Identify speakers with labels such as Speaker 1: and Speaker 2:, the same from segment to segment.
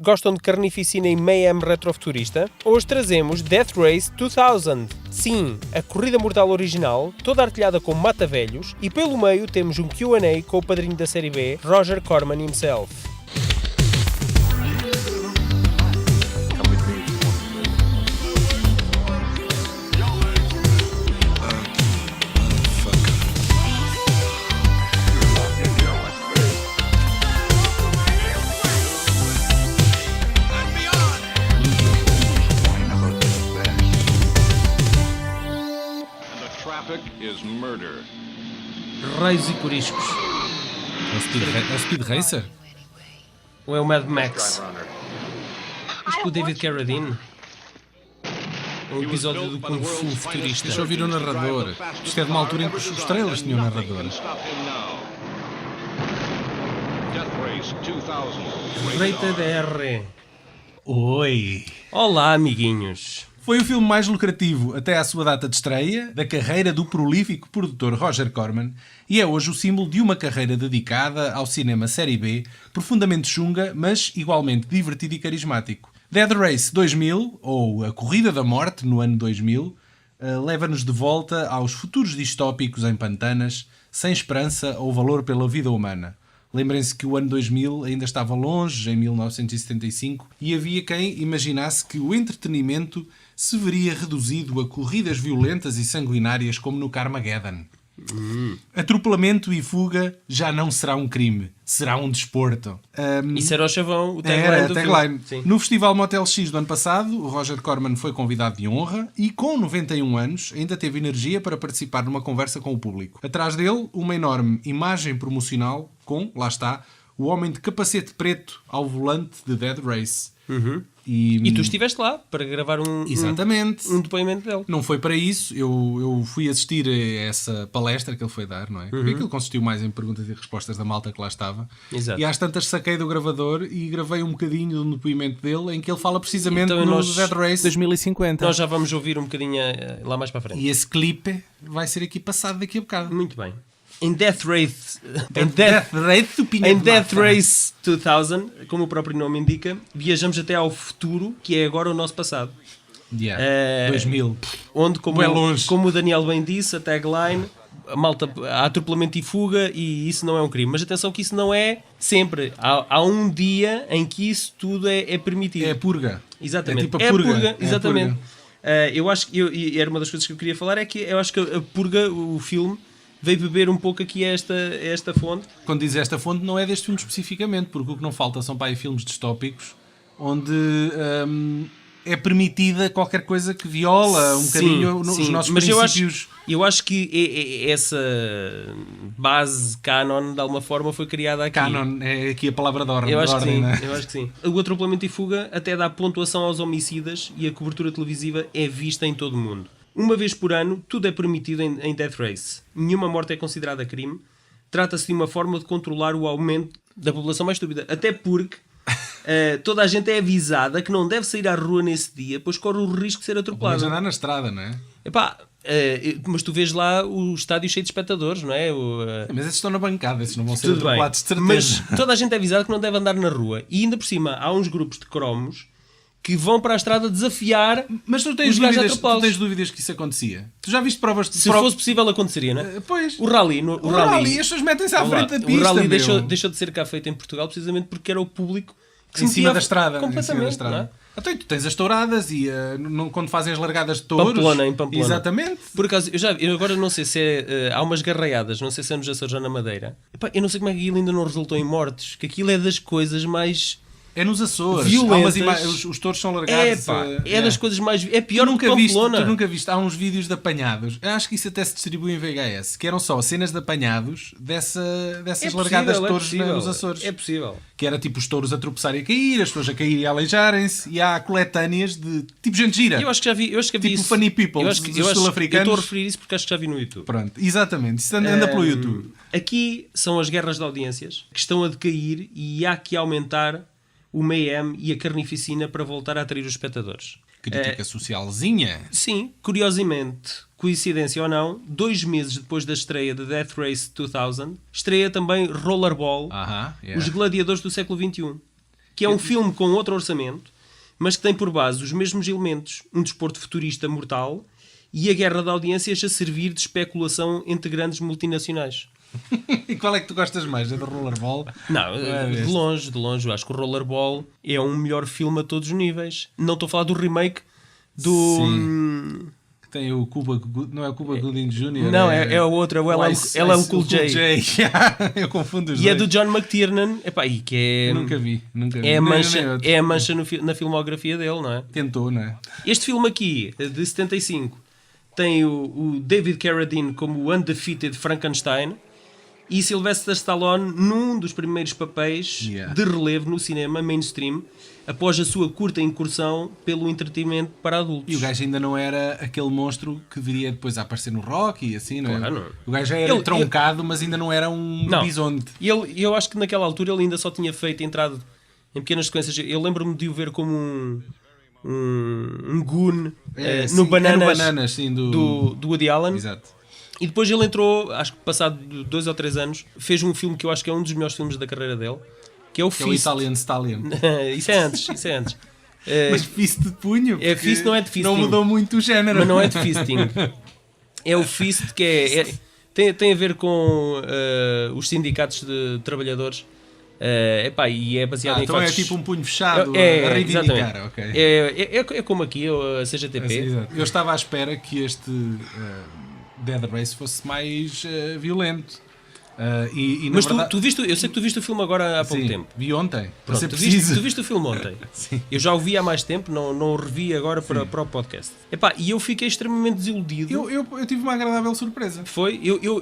Speaker 1: Gostam de Carnificina e Mayhem retrofuturista? Hoje trazemos Death Race 2000. Sim, a corrida mortal original, toda artilhada com mata-velhos, e pelo meio temos um Q&A com o padrinho da série B, Roger Corman himself.
Speaker 2: Is murder.
Speaker 1: Raios e coriscos.
Speaker 3: É o Speed Racer?
Speaker 1: Ou é o Mad Max? Isto com o David Carradine? É um episódio do Kung Fu futurista.
Speaker 3: Deixa eu ouvir o narrador. Isto é de uma altura em que os trailers tinham narrador.
Speaker 1: Rated R.
Speaker 3: Oi!
Speaker 1: Olá, amiguinhos.
Speaker 3: Foi o filme mais lucrativo até à sua data de estreia da carreira do prolífico produtor Roger Corman e é hoje o símbolo de uma carreira dedicada ao cinema série B, profundamente chunga, mas igualmente divertido e carismático. Death Race 2000, ou A Corrida da Morte no ano 2000, leva-nos de volta aos futuros distópicos em pantanas, sem esperança ou valor pela vida humana. Lembrem-se que o ano 2000 ainda estava longe, em 1975, e havia quem imaginasse que o entretenimento se veria reduzido a corridas violentas e sanguinárias como no Carmageddon. Atropelamento e fuga já não será um crime, será um desporto.
Speaker 1: Isso era o chavão, o tagline do
Speaker 3: tagline.
Speaker 1: filme.
Speaker 3: No Festival Motel X do ano passado, o Roger Corman foi convidado de honra e, com 91 anos, ainda teve energia para participar numa conversa com o público. Atrás dele, uma enorme imagem promocional com, lá está, o homem de capacete preto ao volante de Death Race.
Speaker 1: E tu estiveste lá para gravar um depoimento dele.
Speaker 3: Não foi para isso, eu fui assistir a essa palestra que ele foi dar, não é? Porque aquilo consistiu mais em perguntas e respostas da malta que lá estava.
Speaker 1: Exato.
Speaker 3: E às tantas saquei do gravador e gravei um bocadinho do depoimento dele em que ele fala precisamente
Speaker 1: Então,
Speaker 3: no Death Race 2050.
Speaker 1: Nós já vamos ouvir um bocadinho lá mais para a frente.
Speaker 3: E esse clipe vai ser aqui passado daqui a bocado.
Speaker 1: Muito bem. Em Death Race...
Speaker 3: Em
Speaker 1: Death Race 2000, como o próprio nome indica, viajamos até ao futuro, que é agora o nosso passado.
Speaker 3: 2000.
Speaker 1: Onde,
Speaker 3: É longe.
Speaker 1: como o Daniel bem disse, a tagline, a malta, há atropelamento e fuga e isso não é um crime. Mas atenção que isso não é sempre. Há um dia em que isso tudo é permitido.
Speaker 3: É a purga.
Speaker 1: Exatamente.
Speaker 3: É tipo a purga.
Speaker 1: Exatamente. Eu acho que, e era uma das coisas que eu queria falar, é que eu acho que a purga, o filme, veio beber um pouco aqui esta fonte.
Speaker 3: Quando diz esta fonte, não é deste filme especificamente, porque o que não falta são para aí filmes distópicos onde é permitida qualquer coisa que viola um bocadinho os nossos princípios.
Speaker 1: Eu acho que essa base canon, de alguma forma, foi criada aqui.
Speaker 3: Canon é aqui a palavra de ordem.
Speaker 1: Eu acho
Speaker 3: que sim.
Speaker 1: O atropelamento e fuga até dá pontuação aos homicidas e a cobertura televisiva é vista em todo o mundo. Uma vez por ano, tudo é permitido em Death Race. Nenhuma morte é considerada crime. Trata-se de uma forma de controlar o aumento da população mais estúpida. Até porque toda a gente é avisada que não deve sair à rua nesse dia, pois corre o risco de ser atropelado.
Speaker 3: Mas andar na estrada, não é?
Speaker 1: Mas tu vês lá o estádio cheio de espectadores, não é?
Speaker 3: Mas esses estão na bancada, esses não vão ser atropelados de certeza.
Speaker 1: Mas toda a gente é avisada que não deve andar na rua. E ainda por cima, há uns grupos de cromos que vão para a estrada desafiar.
Speaker 3: Mas tu tens dúvidas que isso acontecia? Tu já viste provas de...
Speaker 1: Se fosse possível, aconteceria, não é?
Speaker 3: Pois.
Speaker 1: O rally,
Speaker 3: as pessoas metem-se à frente da pista.
Speaker 1: O rally deixou de ser cá feito em Portugal precisamente porque era o público que
Speaker 3: em cima da estrada.
Speaker 1: Completamente.
Speaker 3: Então, tu tens as touradas e quando fazem as largadas de touros.
Speaker 1: Em Pamplona.
Speaker 3: Exatamente.
Speaker 1: Por acaso, eu agora não sei se há umas garraiadas, não sei se é nos Açores ou na Madeira. Eu não sei como é que aquilo ainda não resultou em mortes, que aquilo é das coisas mais...
Speaker 3: É nos Açores. Os touros são largados.
Speaker 1: Das coisas mais... É pior do que Pamplona.
Speaker 3: Tu nunca viste? Há uns vídeos de apanhados. Eu acho que isso até se distribui em VHS. Que eram só cenas de apanhados dessas largadas de touros nos Açores.
Speaker 1: É possível.
Speaker 3: Que era tipo os touros a tropeçarem e a cair, as pessoas a cair e a aleijarem-se. E há coletâneas de tipo gente gira.
Speaker 1: Eu acho que já vi
Speaker 3: tipo
Speaker 1: isso.
Speaker 3: Funny People dos sul-africanos.
Speaker 1: Eu estou a referir isso porque acho que já vi no YouTube.
Speaker 3: Pronto, exatamente. Isso anda pelo YouTube.
Speaker 1: Aqui são as guerras de audiências que estão a decair e há que aumentar o Mayhem e a Carnificina para voltar a atrair os espectadores.
Speaker 3: Crítica socialzinha.
Speaker 1: Sim, curiosamente, coincidência ou não, 2 meses depois da estreia de Death Race 2000, estreia também Rollerball, Os Gladiadores do século XXI, que é um filme com outro orçamento, mas que tem por base os mesmos elementos, um desporto futurista mortal e a guerra de audiências a servir de especulação entre grandes multinacionais.
Speaker 3: E qual é que tu gostas mais? É do Rollerball?
Speaker 1: Não, de longe. Eu acho que o Rollerball é um melhor filme a todos os níveis. Não estou a falar do remake do...
Speaker 3: Sim. Que tem o Cuba... Não é o Cuba Gooding Jr.?
Speaker 1: Não, é o outro. Ela é o Cool J.
Speaker 3: Eu confundo os
Speaker 1: E
Speaker 3: dois.
Speaker 1: é do John McTiernan. Epá, e que é...
Speaker 3: Nunca vi.
Speaker 1: É a mancha na filmografia dele, não é?
Speaker 3: Tentou, não é?
Speaker 1: Este filme aqui, de 75, tem o David Carradine como o Undefeated Frankenstein e Sylvester Stallone num dos primeiros papéis de relevo no cinema mainstream após a sua curta incursão pelo entretenimento para adultos.
Speaker 3: E o gajo ainda não era aquele monstro que viria depois a aparecer no Rock e assim, não é?
Speaker 1: Claro, não.
Speaker 3: O gajo já era troncado, mas ainda não era um bisonte.
Speaker 1: E eu acho que naquela altura ele ainda só tinha entrado em pequenas sequências. Eu lembro-me de o ver como um goon no Bananas,
Speaker 3: sim,
Speaker 1: do Woody Allen.
Speaker 3: Exato.
Speaker 1: E depois ele entrou, acho que passado 2 ou 3 anos, fez um filme que eu acho que é um dos melhores filmes da carreira dele, que é o Fist.
Speaker 3: É o Italian Stallion.
Speaker 1: Isso é antes.
Speaker 3: Mas fist de punho?
Speaker 1: É fist, não é de fisting.
Speaker 3: Não mudou muito o género.
Speaker 1: Mas não é de fisting. É o fist que tem a ver com os sindicatos de trabalhadores. E é baseado em
Speaker 3: então
Speaker 1: factos...
Speaker 3: é tipo um punho fechado a reivindicar. Okay.
Speaker 1: É como aqui, a CGTP.
Speaker 3: Eu estava à espera que este Dead Race fosse mais violento.
Speaker 1: Mas
Speaker 3: verdade...
Speaker 1: eu sei que tu viste o filme agora há pouco tempo.
Speaker 3: Vi ontem.
Speaker 1: Pronto, tu viste o filme ontem.
Speaker 3: Sim.
Speaker 1: Eu já o vi há mais tempo, não o revi agora para o podcast. E eu fiquei extremamente desiludido.
Speaker 3: Eu tive uma agradável surpresa.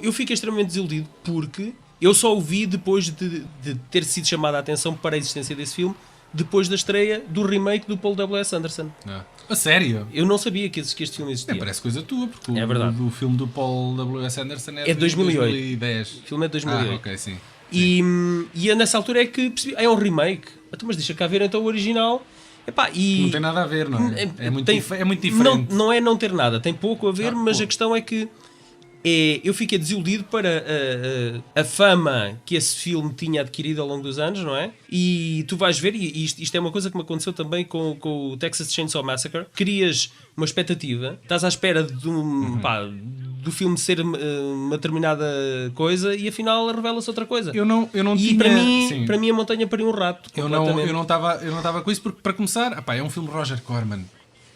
Speaker 1: Eu fiquei extremamente desiludido porque eu só o vi depois de ter sido chamada a atenção para a existência desse filme, depois da estreia do remake do Paul W.S. Anderson.
Speaker 3: A sério?
Speaker 1: Eu não sabia que este filme existia.
Speaker 3: Parece coisa tua, porque
Speaker 1: é verdade.
Speaker 3: o filme do Paul W.S. Anderson é de
Speaker 1: 2008.
Speaker 3: 2010.
Speaker 1: O filme é de 2008.
Speaker 3: Ok, sim.
Speaker 1: E nessa altura é que percebi, é um remake. Mas deixa cá ver então o original.
Speaker 3: Não tem nada a ver, não é? É muito diferente.
Speaker 1: Não é não ter nada, tem pouco a ver, mas a questão é que eu fiquei desiludido para a fama que esse filme tinha adquirido ao longo dos anos, não é? E tu vais ver, e isto é uma coisa que me aconteceu também com o Texas Chainsaw Massacre. Crias uma expectativa, estás à espera do filme ser uma determinada coisa e afinal revela-se outra coisa.
Speaker 3: Eu não
Speaker 1: e
Speaker 3: tinha...
Speaker 1: para mim a montanha pariu um rato.
Speaker 3: Eu não estava com isso, porque para começar, é um filme de Roger Corman,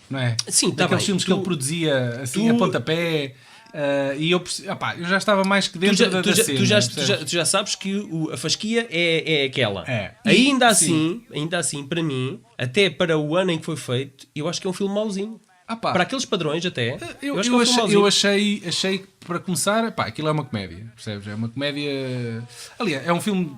Speaker 3: não é?
Speaker 1: Sim, tá
Speaker 3: daqueles
Speaker 1: bem.
Speaker 3: filmes que ele produzia assim a pontapé. E eu já estava mais que dentro da cena.
Speaker 1: Tu já sabes que a fasquia é aquela.
Speaker 3: E,
Speaker 1: ainda assim, para mim, até para o ano em que foi feito, eu acho que é um filme mauzinho. Para aqueles padrões até.
Speaker 3: Eu achei que, para começar, aquilo é uma comédia, percebes? É uma comédia. Aliás, é um filme.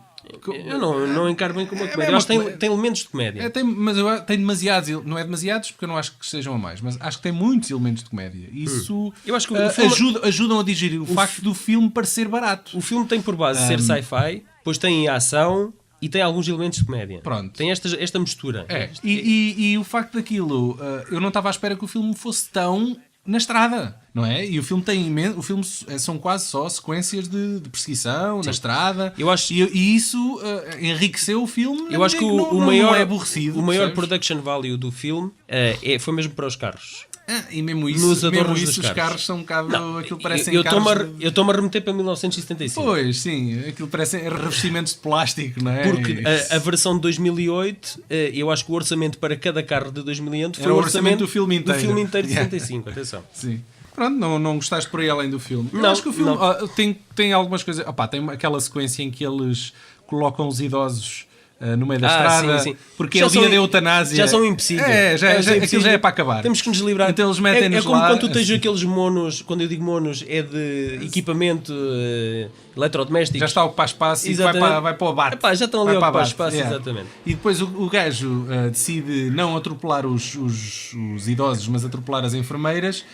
Speaker 1: Eu não encaro bem como uma comédia. Eu acho que tem elementos de comédia.
Speaker 3: Mas tem demasiados, não é demasiados porque eu não acho que sejam a mais, mas acho que tem muitos elementos de comédia. Isso
Speaker 1: eu acho que o filme,
Speaker 3: ajudam a digerir o facto do filme parecer barato.
Speaker 1: O filme tem por base ser sci-fi, depois tem ação e tem alguns elementos de comédia.
Speaker 3: Pronto.
Speaker 1: Tem esta mistura.
Speaker 3: E o facto daquilo, eu não estava à espera que o filme fosse tão na estrada, não é? E o filme são quase só sequências de perseguição na estrada.
Speaker 1: Eu acho,
Speaker 3: e isso enriqueceu o filme.
Speaker 1: Eu acho que
Speaker 3: não é aborrecido.
Speaker 1: O maior production value do filme foi mesmo para os carros.
Speaker 3: E mesmo isso, os carros são um bocado. Aquilo parecem carros.
Speaker 1: Eu estou-me a remeter para 1975.
Speaker 3: Pois, sim, aquilo parecem revestimentos de plástico, não é?
Speaker 1: Porque a versão de 2008, eu acho que o orçamento para cada carro de 2008 foi
Speaker 3: o orçamento do filme inteiro.
Speaker 1: Do filme inteiro de 75, atenção.
Speaker 3: Sim. Pronto, não gostaste por aí além do filme.
Speaker 1: Não,
Speaker 3: eu acho que o filme tem algumas coisas. Tem aquela sequência em que eles colocam os idosos no meio da estrada,
Speaker 1: sim.
Speaker 3: Porque é o dia da eutanásia.
Speaker 1: Já são impossíveis.
Speaker 3: Aquilo já é para acabar.
Speaker 1: Temos que nos livrar.
Speaker 3: Então eles metem-nos
Speaker 1: como
Speaker 3: lá,
Speaker 1: quando tu tens aqueles monos, quando eu digo monos, é de equipamento eletrodoméstico.
Speaker 3: Já está a ocupar espaço e vai para o abate.
Speaker 1: Já estão ali a ocupar espaço, exatamente.
Speaker 3: E depois o gajo decide não atropelar os idosos, mas atropelar as enfermeiras.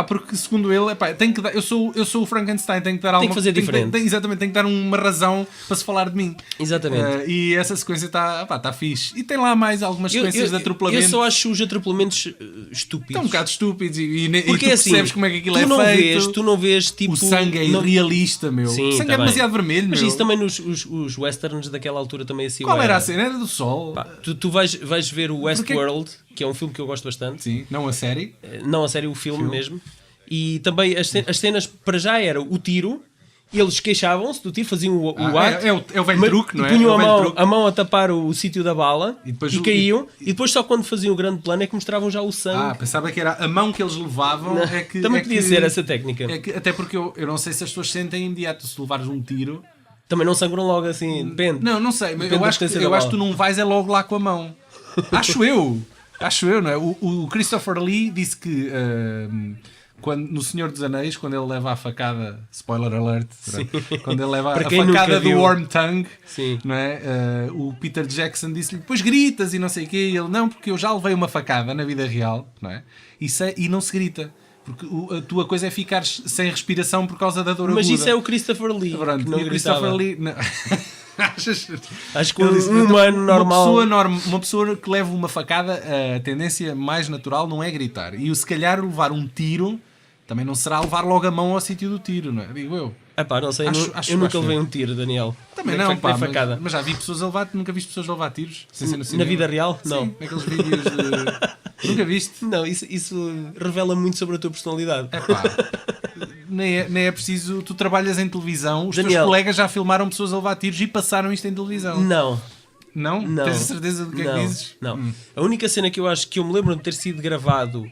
Speaker 3: Porque segundo ele, tem que dar, eu sou o Frankenstein, tenho que dar alguma...
Speaker 1: Tem que fazer diferente.
Speaker 3: Exatamente, tem que dar uma razão para se falar de mim.
Speaker 1: Exatamente.
Speaker 3: E essa sequência está fixe. E tem lá mais algumas sequências de atropelamento.
Speaker 1: Eu só acho os atropelamentos estúpidos.
Speaker 3: Estão um bocado estúpidos e
Speaker 1: Porque
Speaker 3: tu
Speaker 1: assim,
Speaker 3: percebes como é que aquilo é feito.
Speaker 1: Tu não vês tipo...
Speaker 3: O sangue é irrealista, meu.
Speaker 1: Sim,
Speaker 3: O sangue
Speaker 1: tá
Speaker 3: é
Speaker 1: bem.
Speaker 3: demasiado vermelho,
Speaker 1: Mas
Speaker 3: meu.
Speaker 1: isso também os westerns daquela altura também assim.
Speaker 3: Qual era a cena? Era do sol.
Speaker 1: Pá, tu vais ver o Westworld, que é um filme que eu gosto bastante.
Speaker 3: Sim, não a série.
Speaker 1: Não, a sério, o filme mesmo. E também as cenas, para já era o tiro, eles queixavam-se do tiro, faziam o ato.
Speaker 3: É o velho truque, não é?
Speaker 1: E punham
Speaker 3: É o velho truque.
Speaker 1: a mão a tapar o sítio da bala
Speaker 3: E depois
Speaker 1: caíam. E depois só quando faziam o grande plano é que mostravam já o sangue.
Speaker 3: Pensava que era a mão que eles levavam.
Speaker 1: Também podia ser essa técnica.
Speaker 3: Até porque eu não sei se as pessoas sentem imediato se levares um tiro.
Speaker 1: Também não sangram logo assim, depende.
Speaker 3: Não sei. Mas
Speaker 1: Depende
Speaker 3: eu
Speaker 1: da
Speaker 3: acho que
Speaker 1: potência da bala.
Speaker 3: tu não vais logo lá com a mão. Acho eu, não é? O Christopher Lee disse que no Senhor dos Anéis, quando ele leva a facada, spoiler alert, quando ele leva a facada do Worm Tongue, não é? O Peter Jackson disse-lhe, depois gritas e não sei o quê, e ele, não, porque eu já levei uma facada na vida real, não é? E não se grita. Porque a tua coisa é ficar sem respiração por causa da dor aguda.
Speaker 1: Mas isso é o Christopher Lee.
Speaker 3: Pronto,
Speaker 1: que não
Speaker 3: e o Christopher
Speaker 1: gritava.
Speaker 3: Lee... Não.
Speaker 1: Acho que um humano normal.
Speaker 3: Uma pessoa que leva uma facada, a tendência mais natural não é gritar. E se calhar levar um tiro também não será levar logo a mão ao sítio do tiro, não é? Digo eu.
Speaker 1: Não sei,
Speaker 3: Acho
Speaker 1: eu nunca levei um tiro, Daniel.
Speaker 3: Também
Speaker 1: nem
Speaker 3: não, pá,
Speaker 1: facada.
Speaker 3: mas já vi pessoas a levar, nunca viste pessoas a levar tiros? Sem ser no
Speaker 1: Na
Speaker 3: cinema?
Speaker 1: vida real?
Speaker 3: Sim,
Speaker 1: Não.
Speaker 3: naqueles vídeos de... Nunca viste?
Speaker 1: Não, isso revela muito sobre a tua personalidade.
Speaker 3: Epá, nem é preciso... Tu trabalhas em televisão, os teus
Speaker 1: Daniel,
Speaker 3: colegas já filmaram pessoas a levar tiros e passaram isto em televisão.
Speaker 1: Não.
Speaker 3: Não?
Speaker 1: Não.
Speaker 3: Tens a certeza do que é que dizes?
Speaker 1: Não. A única cena que eu acho que eu me lembro de ter sido gravado,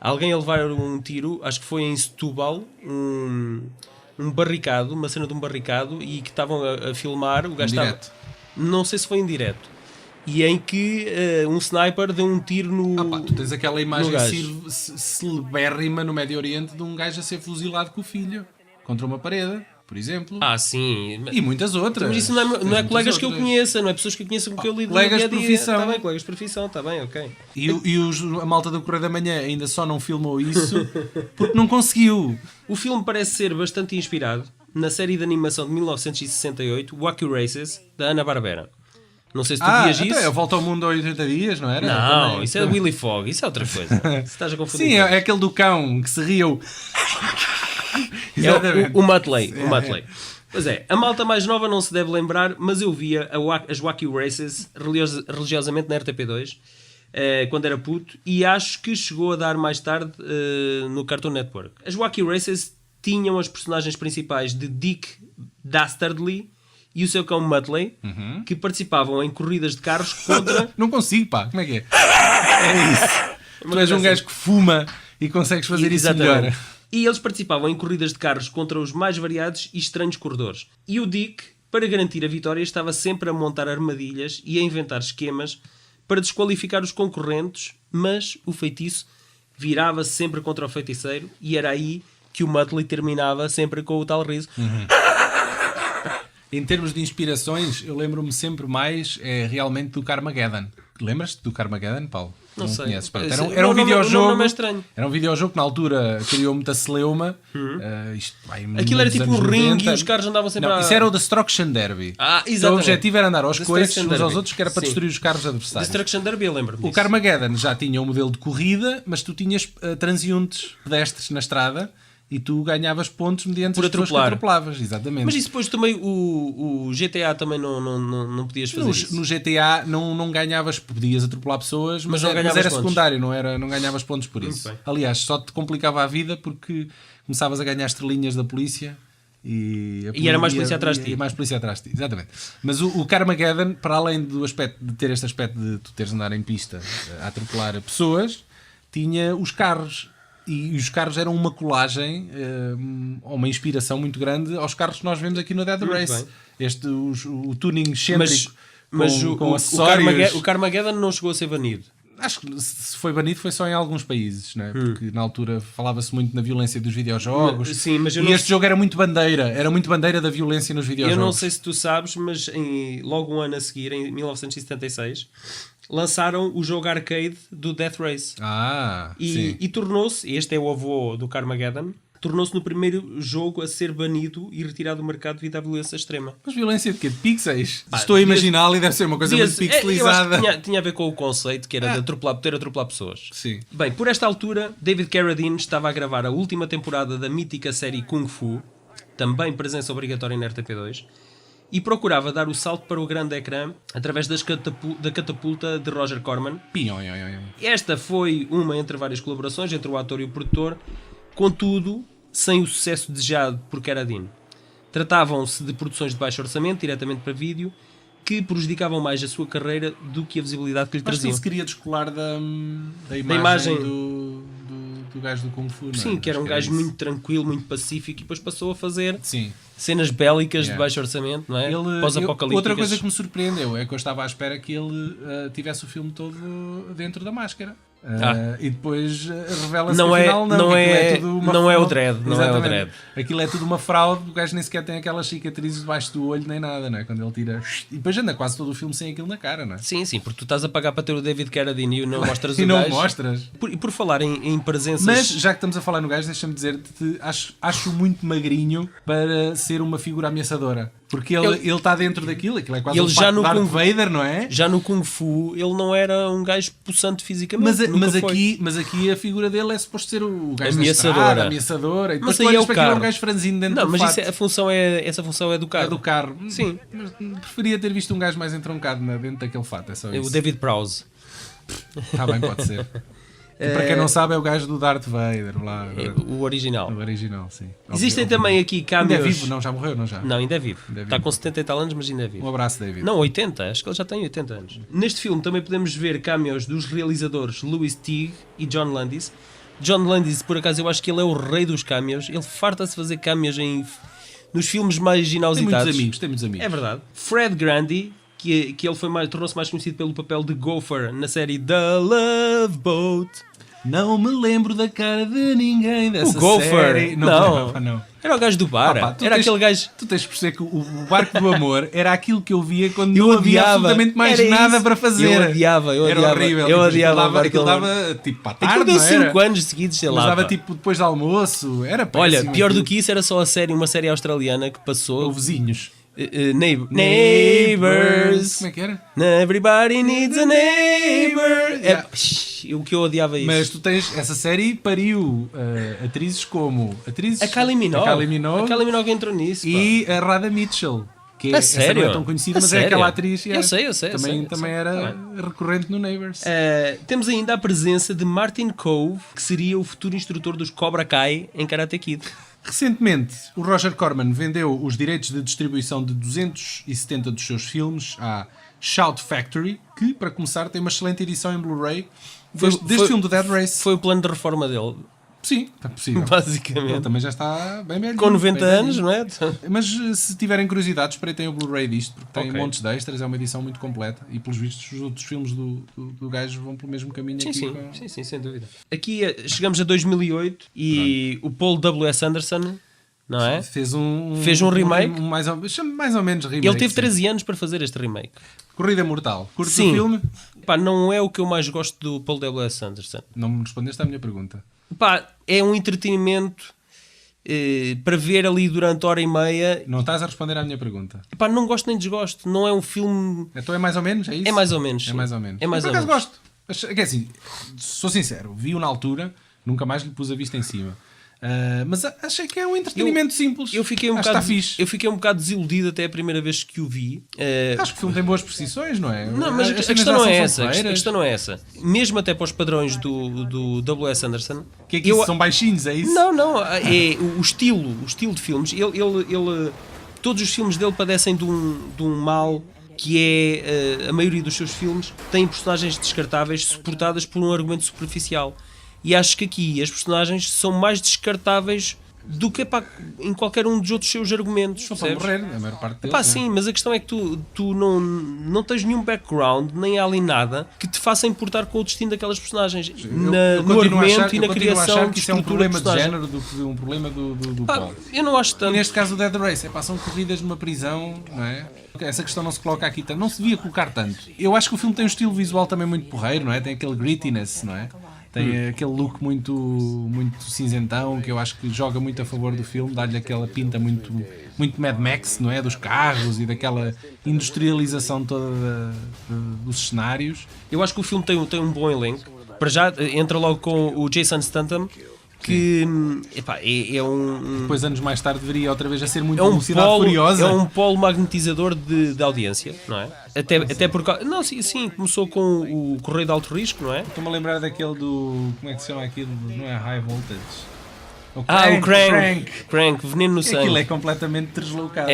Speaker 1: alguém a levar um tiro, acho que foi em Setúbal, um barricado, uma cena de um barricado, e que estavam a filmar, o gajo estava...
Speaker 3: Direto.
Speaker 1: Não sei se foi em direto. E em que um sniper deu um tiro no...
Speaker 3: Tu tens aquela imagem
Speaker 1: no gajo.
Speaker 3: celebérrima no Médio Oriente de um gajo a ser fuzilado com o filho contra uma parede, por exemplo.
Speaker 1: Sim.
Speaker 3: E muitas outras.
Speaker 1: Mas isso não é
Speaker 3: Tens
Speaker 1: colegas que eu
Speaker 3: outras.
Speaker 1: conheça, não é pessoas que eu conheça com que eu lido
Speaker 3: colegas
Speaker 1: no
Speaker 3: de
Speaker 1: dia a dia.
Speaker 3: profissão.
Speaker 1: Está bem, colegas de profissão, está bem, ok.
Speaker 3: A malta do Correio da Manhã ainda só não filmou isso porque não conseguiu.
Speaker 1: O filme parece ser bastante inspirado na série de animação de 1968, Wacky Races, da Hanna-Barbera. Não sei se tu vias isso.
Speaker 3: Até a Volta ao Mundo a 80 dias, não era?
Speaker 1: Não,
Speaker 3: Também.
Speaker 1: isso é Willy Fogg, isso é outra coisa. Se estás a confundir.
Speaker 3: Sim, é aquele do cão que se riu.
Speaker 1: É o Muttley. Pois é, a malta mais nova não se deve lembrar, mas eu via as Wacky Races religiosamente na RTP2 quando era puto, e acho que chegou a dar mais tarde no Cartoon Network. As Wacky Races tinham as personagens principais de Dick Dastardly e o seu cão Muttley, que participavam em corridas de carros contra...
Speaker 3: Não consigo, pá. Como é que é? É isso. Tu és um gajo que fuma e consegues fazer isso melhor.
Speaker 1: E eles participavam em corridas de carros contra os mais variados e estranhos corredores. E o Dick, para garantir a vitória, estava sempre a montar armadilhas e a inventar esquemas para desqualificar os concorrentes, mas o feitiço virava-se sempre contra o feiticeiro, e era aí que o Muttley terminava sempre com o tal riso.
Speaker 3: Em termos de inspirações, eu lembro-me sempre mais realmente do Carmageddon. Lembras-te do Carmageddon, Paulo?
Speaker 1: Não sei.
Speaker 3: Conheces? Pronto,
Speaker 1: Esse-
Speaker 3: era um
Speaker 1: o nome-
Speaker 3: videojogo.
Speaker 1: o nome é estranho.
Speaker 3: Era um videojogo que na altura criou muita celeuma.
Speaker 1: Aquilo era tipo um ringue e os carros andavam sempre
Speaker 3: Não,
Speaker 1: a...
Speaker 3: isso era o Destruction Derby.
Speaker 1: exatamente.
Speaker 3: Então, o objetivo era andar aos coices
Speaker 1: Destruction
Speaker 3: uns
Speaker 1: Derby.
Speaker 3: aos outros, que era para
Speaker 1: Sim.
Speaker 3: destruir os carros adversários.
Speaker 1: Destruction Derby, eu lembro-me
Speaker 3: O
Speaker 1: disso.
Speaker 3: Carmageddon já tinha um modelo de corrida, mas tu tinhas transeuntes pedestres na estrada e tu ganhavas pontos mediante
Speaker 1: Por
Speaker 3: as pessoas que
Speaker 1: atropelar.
Speaker 3: atropelavas. Exatamente.
Speaker 1: Mas isso depois também o GTA também não podias fazer isso.
Speaker 3: No GTA não ganhavas, podias atropelar pessoas, mas
Speaker 1: não ganhavas
Speaker 3: era
Speaker 1: pontos.
Speaker 3: secundário, não ganhavas pontos por isso.
Speaker 1: bem.
Speaker 3: Aliás, só te complicava a vida porque começavas a ganhar estrelinhas da polícia e
Speaker 1: era mais polícia atrás de ti.
Speaker 3: E mais polícia atrás de ti, exatamente. Mas o Carmageddon, para além do aspecto de ter este aspecto de tu teres de andar em pista a atropelar pessoas, tinha os carros. E os carros eram uma colagem, uma inspiração muito grande aos carros que nós vemos aqui no Dead Race. O tuning excêntrico com acessórios.
Speaker 1: O Carmageddon não chegou a ser banido.
Speaker 3: Acho que se foi banido foi só em alguns países, não é? Porque na altura falava-se muito na violência dos videojogos.
Speaker 1: Sim, mas
Speaker 3: este jogo era muito bandeira da violência nos videojogos.
Speaker 1: Eu não sei se tu sabes, mas logo um ano a seguir, em 1976, lançaram o jogo arcade do Death Race.
Speaker 3: Sim.
Speaker 1: E tornou-se, este é o avô do Carmageddon, tornou-se no primeiro jogo a ser banido e retirado do mercado devido à violência extrema.
Speaker 3: Mas violência de quê? De pixels? Estou a imaginá-lo e deve ser uma coisa muito pixelizada.
Speaker 1: Eu acho que tinha a ver com o conceito, que era de poder atropelar pessoas.
Speaker 3: Sim.
Speaker 1: Bem, por esta altura, David Carradine estava a gravar a última temporada da mítica série Kung Fu, também presença obrigatória na RTP2, e procurava dar o salto para o grande ecrã através da catapulta de Roger Corman. Esta foi uma entre várias colaborações entre o ator e o produtor, contudo, sem o sucesso desejado por Carradine. Tratavam-se de produções de baixo orçamento, diretamente para vídeo, que prejudicavam mais a sua carreira do que a visibilidade que lhe traziam.
Speaker 3: Acho que ele se queria descolar da imagem do gajo do Kung Fu, não é?
Speaker 1: Sim, que era um gajo muito tranquilo, muito pacífico, e depois passou a fazer
Speaker 3: Sim.
Speaker 1: cenas bélicas de baixo orçamento, não é? Pós-apocalípticas.
Speaker 3: Outra coisa que me surpreendeu é que eu estava à espera que ele tivesse o filme todo dentro da máscara. E depois revela-se que afinal não é tudo uma
Speaker 1: não é o Dredd, não é o Dredd.
Speaker 3: Aquilo é tudo uma fraude, o gajo nem sequer tem aquelas cicatrizes debaixo do olho nem nada, não é? Quando ele tira... E depois anda quase todo o filme sem aquilo na cara, não é?
Speaker 1: Sim, porque tu estás a pagar para ter o David Carradine e não mostras o
Speaker 3: e
Speaker 1: gajo.
Speaker 3: não mostras.
Speaker 1: E por falar em presenças...
Speaker 3: Mas, já que estamos a falar no gajo, deixa-me dizer-te, acho muito magrinho para ser uma figura ameaçadora. Porque ele está dentro daquilo, aquilo é quase um pacto de Darth Vader, não é?
Speaker 1: Já no Kung Fu, ele não era um gajo possante fisicamente.
Speaker 3: Mas aqui a figura dele é suposto ser o gajo ameaçadora. E depois
Speaker 1: mas aí é o
Speaker 3: para
Speaker 1: carro.
Speaker 3: É um gajo franzino dentro do
Speaker 1: mas
Speaker 3: fato.
Speaker 1: essa função é do carro.
Speaker 3: É do carro.
Speaker 1: Sim.
Speaker 3: Mas preferia ter visto um gajo mais entroncado dentro daquele fato, é só isso.
Speaker 1: O David Prowse.
Speaker 3: Está bem, pode ser. E para quem não sabe, é o gajo do Darth Vader. Lá,
Speaker 1: o original.
Speaker 3: O original, sim.
Speaker 1: Existem também aqui cameos...
Speaker 3: Ainda é vivo? Não, já morreu, não já?
Speaker 1: Não, ainda é vivo. Está com 70 e tal anos, mas ainda é vivo.
Speaker 3: Um abraço, David.
Speaker 1: Não, 80. Acho que ele já tem 80 anos. Neste filme também podemos ver cameos dos realizadores Louis Teague e John Landis. John Landis, por acaso, eu acho que ele é o rei dos cameos. Ele farta-se fazer cameos nos filmes mais inusitados.
Speaker 3: Tem muitos amigos.
Speaker 1: É verdade. Fred Grandi, que ele tornou-se mais conhecido pelo papel de Gopher na série The Love Boat.
Speaker 3: Não me lembro da cara de ninguém dessa série.
Speaker 1: O Gopher.
Speaker 3: Não.
Speaker 1: Era o gajo do bar. Aquele gajo...
Speaker 3: Tu tens de perceber que o Barco do Amor era aquilo que eu via quando não havia absolutamente mais nada para fazer.
Speaker 1: Eu odiava.
Speaker 3: Era horrível.
Speaker 1: Eu odiava.
Speaker 3: Aquilo dava tipo para a tarde,
Speaker 1: aquilo deu
Speaker 3: não era?
Speaker 1: 5 anos seguidos, sei lá.
Speaker 3: Mas dava tipo depois de almoço. Era péssimo.
Speaker 1: Olha, pior do que isso era só uma série australiana que passou...
Speaker 3: Ou Vizinhos.
Speaker 1: Neighbors.
Speaker 3: Como é que era?
Speaker 1: Everybody needs a neighbor. O que eu odiava isso.
Speaker 3: Mas tu tens... Essa série pariu atrizes como...
Speaker 1: A Kylie Minogue. A Kylie Minogue entrou nisso.
Speaker 3: E a Radha Mitchell. Que essa não é tão conhecida, mas é aquela atriz.
Speaker 1: Eu sei.
Speaker 3: Também era recorrente no Neighbors.
Speaker 1: Temos ainda a presença de Martin Kove, que seria o futuro instrutor dos Cobra Kai em Karate Kid.
Speaker 3: Recentemente, o Roger Corman vendeu os direitos de distribuição de 270 dos seus filmes à Shout Factory, que, para começar, tem uma excelente edição em Blu-ray deste filme do Dead Race.
Speaker 1: Foi o plano de reforma dele.
Speaker 3: Sim, está possível.
Speaker 1: Basicamente.
Speaker 3: Ele também já está bem velho.
Speaker 1: Com 90 anos, não é?
Speaker 3: Mas se tiverem curiosidade, espreitem o Blu-ray disto, porque tem montes de extras, é uma edição muito completa. E pelos vistos, os outros filmes do gajo vão pelo mesmo caminho.
Speaker 1: Sim, sem dúvida. Aqui chegamos a 2008 e o Paul W.S. Anderson, não é?
Speaker 3: Fez um
Speaker 1: remake.
Speaker 3: Mais ou menos remake.
Speaker 1: Ele teve 13 anos para fazer este remake.
Speaker 3: Corrida Mortal. Curtes o filme?
Speaker 1: Pá, não é o que eu mais gosto do Paul W.S. Anderson.
Speaker 3: Não me respondeste à minha pergunta.
Speaker 1: Pá, é um entretenimento para ver ali durante hora e meia.
Speaker 3: Não estás a responder à minha pergunta.
Speaker 1: Pá, não gosto nem desgosto. Não é um filme...
Speaker 3: Então é mais ou menos? É isso?
Speaker 1: É mais ou menos.
Speaker 3: É mais ou menos.
Speaker 1: É mais
Speaker 3: eu,
Speaker 1: ou
Speaker 3: por
Speaker 1: menos.
Speaker 3: Gosto. É assim, sou sincero. Vi-o na altura, nunca mais lhe pus a vista em cima. Mas achei que é um entretenimento simples.
Speaker 1: Eu fiquei um bocado desiludido até a primeira vez que o vi.
Speaker 3: Acho que o filme tem boas precisões, não é?
Speaker 1: Não, mas a questão não é essa. A questão não é essa. Mesmo até para os padrões do W.S. Anderson.
Speaker 3: Que é que isso? São baixinhos, é isso?
Speaker 1: Não. É o estilo de filmes. Todos os filmes dele padecem de um mal que é... a maioria dos seus filmes tem personagens descartáveis suportadas por um argumento superficial. E acho que aqui as personagens são mais descartáveis do que em qualquer um dos outros seus argumentos.
Speaker 3: Só para morrer, a maior parte deles.
Speaker 1: Pá, sim, mas a questão é que tu não tens nenhum background, nem há ali nada que te faça importar com o destino daquelas personagens. No argumento e na criação de
Speaker 3: que isso é um
Speaker 1: estrutura
Speaker 3: problema de género do que um problema do Paul.
Speaker 1: Eu não acho tanto.
Speaker 3: E neste caso o Dead Race, são corridas numa prisão, não é? Essa questão não se coloca aqui tanto, não se devia colocar tanto. Eu acho que o filme tem um estilo visual também muito porreiro, não é? Tem aquele grittiness, não é? Tem aquele look muito cinzentão, que eu acho que joga muito a favor do filme, dá-lhe aquela pinta muito Mad Max, não é? Dos carros e daquela industrialização toda dos cenários.
Speaker 1: Eu acho que o filme tem um bom elenco. Para já, entra logo com o Jason Statham, que epá, é um...
Speaker 3: Depois, anos mais tarde, deveria outra vez a ser muito
Speaker 1: é um
Speaker 3: velocidade
Speaker 1: polo,
Speaker 3: furiosa.
Speaker 1: É um polo magnetizador de audiência, não é? Até por causa... Não, sim, começou com o Correio de Alto Risco, não é?
Speaker 3: Estou-me a lembrar daquele do... Como é que se chama aquilo? Não é High Voltage?
Speaker 1: O Crank, Veneno no Sangue.
Speaker 3: Aquilo é completamente deslocado.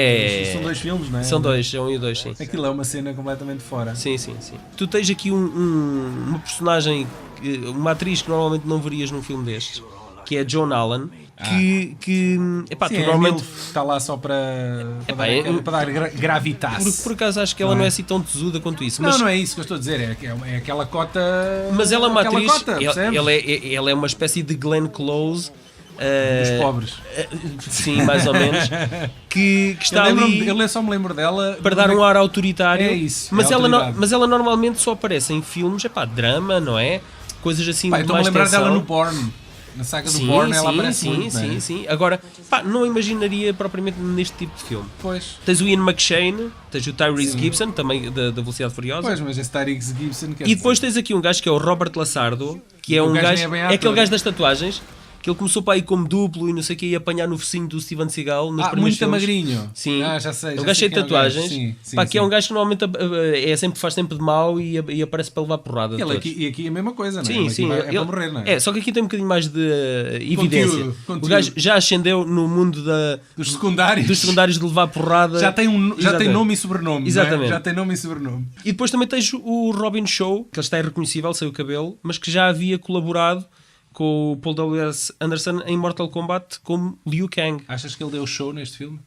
Speaker 3: São 2 filmes, não é?
Speaker 1: São 2, é 1 e 2, sim.
Speaker 3: Aquilo é uma cena completamente fora.
Speaker 1: Sim. Tu tens aqui uma personagem, uma atriz que normalmente não verias num filme destes, que é Joan Allen, que epá,
Speaker 3: sim,
Speaker 1: tu normalmente
Speaker 3: está lá só para dar gravitas.
Speaker 1: Por acaso acho que ela não é assim tão tesuda quanto isso.
Speaker 3: Mas não é isso que eu estou a dizer, é aquela cota.
Speaker 1: Mas ela é uma atriz,
Speaker 3: cota,
Speaker 1: ela é uma espécie de Glenn Close.
Speaker 3: Dos pobres.
Speaker 1: Sim, mais ou menos. Que está ali.
Speaker 3: Eu só me lembro dela
Speaker 1: para dar um ar autoritário.
Speaker 3: É isso.
Speaker 1: Mas ela normalmente só aparece em filmes, drama, não é? Coisas assim.
Speaker 3: Estou-me a lembrar dela no Bourne. Na saga do Bourne ela aparece muito.
Speaker 1: Sim. Agora, não imaginaria propriamente neste tipo de filme.
Speaker 3: Pois.
Speaker 1: Tens o Ian McShane, tens o Tyrese Gibson, também da Velocidade Furiosa.
Speaker 3: Pois, mas esse Tyrese Gibson...
Speaker 1: E depois tens aqui um gajo que é o Robert Lassardo, que é um gajo... É aquele gajo das tatuagens, que ele começou para ir como duplo e não sei o que, e apanhar no focinho do Steven Seagal nos primeiros filmes.
Speaker 3: Muito magrinho.
Speaker 1: Sim.
Speaker 3: Já sei.
Speaker 1: Um gajo cheio de tatuagens.
Speaker 3: Sim,
Speaker 1: que é um gajo que normalmente faz sempre de mau e aparece para levar porrada.
Speaker 3: E aqui é a mesma coisa, não é?
Speaker 1: Sim.
Speaker 3: É para morrer, não é?
Speaker 1: Só que aqui tem um bocadinho mais de evidência.
Speaker 3: Conteúdo.
Speaker 1: O gajo já ascendeu no mundo
Speaker 3: dos secundários
Speaker 1: de levar porrada.
Speaker 3: Já tem nome e sobrenome.
Speaker 1: Exatamente.
Speaker 3: Já tem nome e sobrenome.
Speaker 1: E depois também tens o Robin Shaw, que ele está irreconhecível, sem o cabelo, mas que já havia colaborado com o Paul W.S. Anderson em Mortal Kombat como Liu Kang.
Speaker 3: Achas que ele deu show neste filme?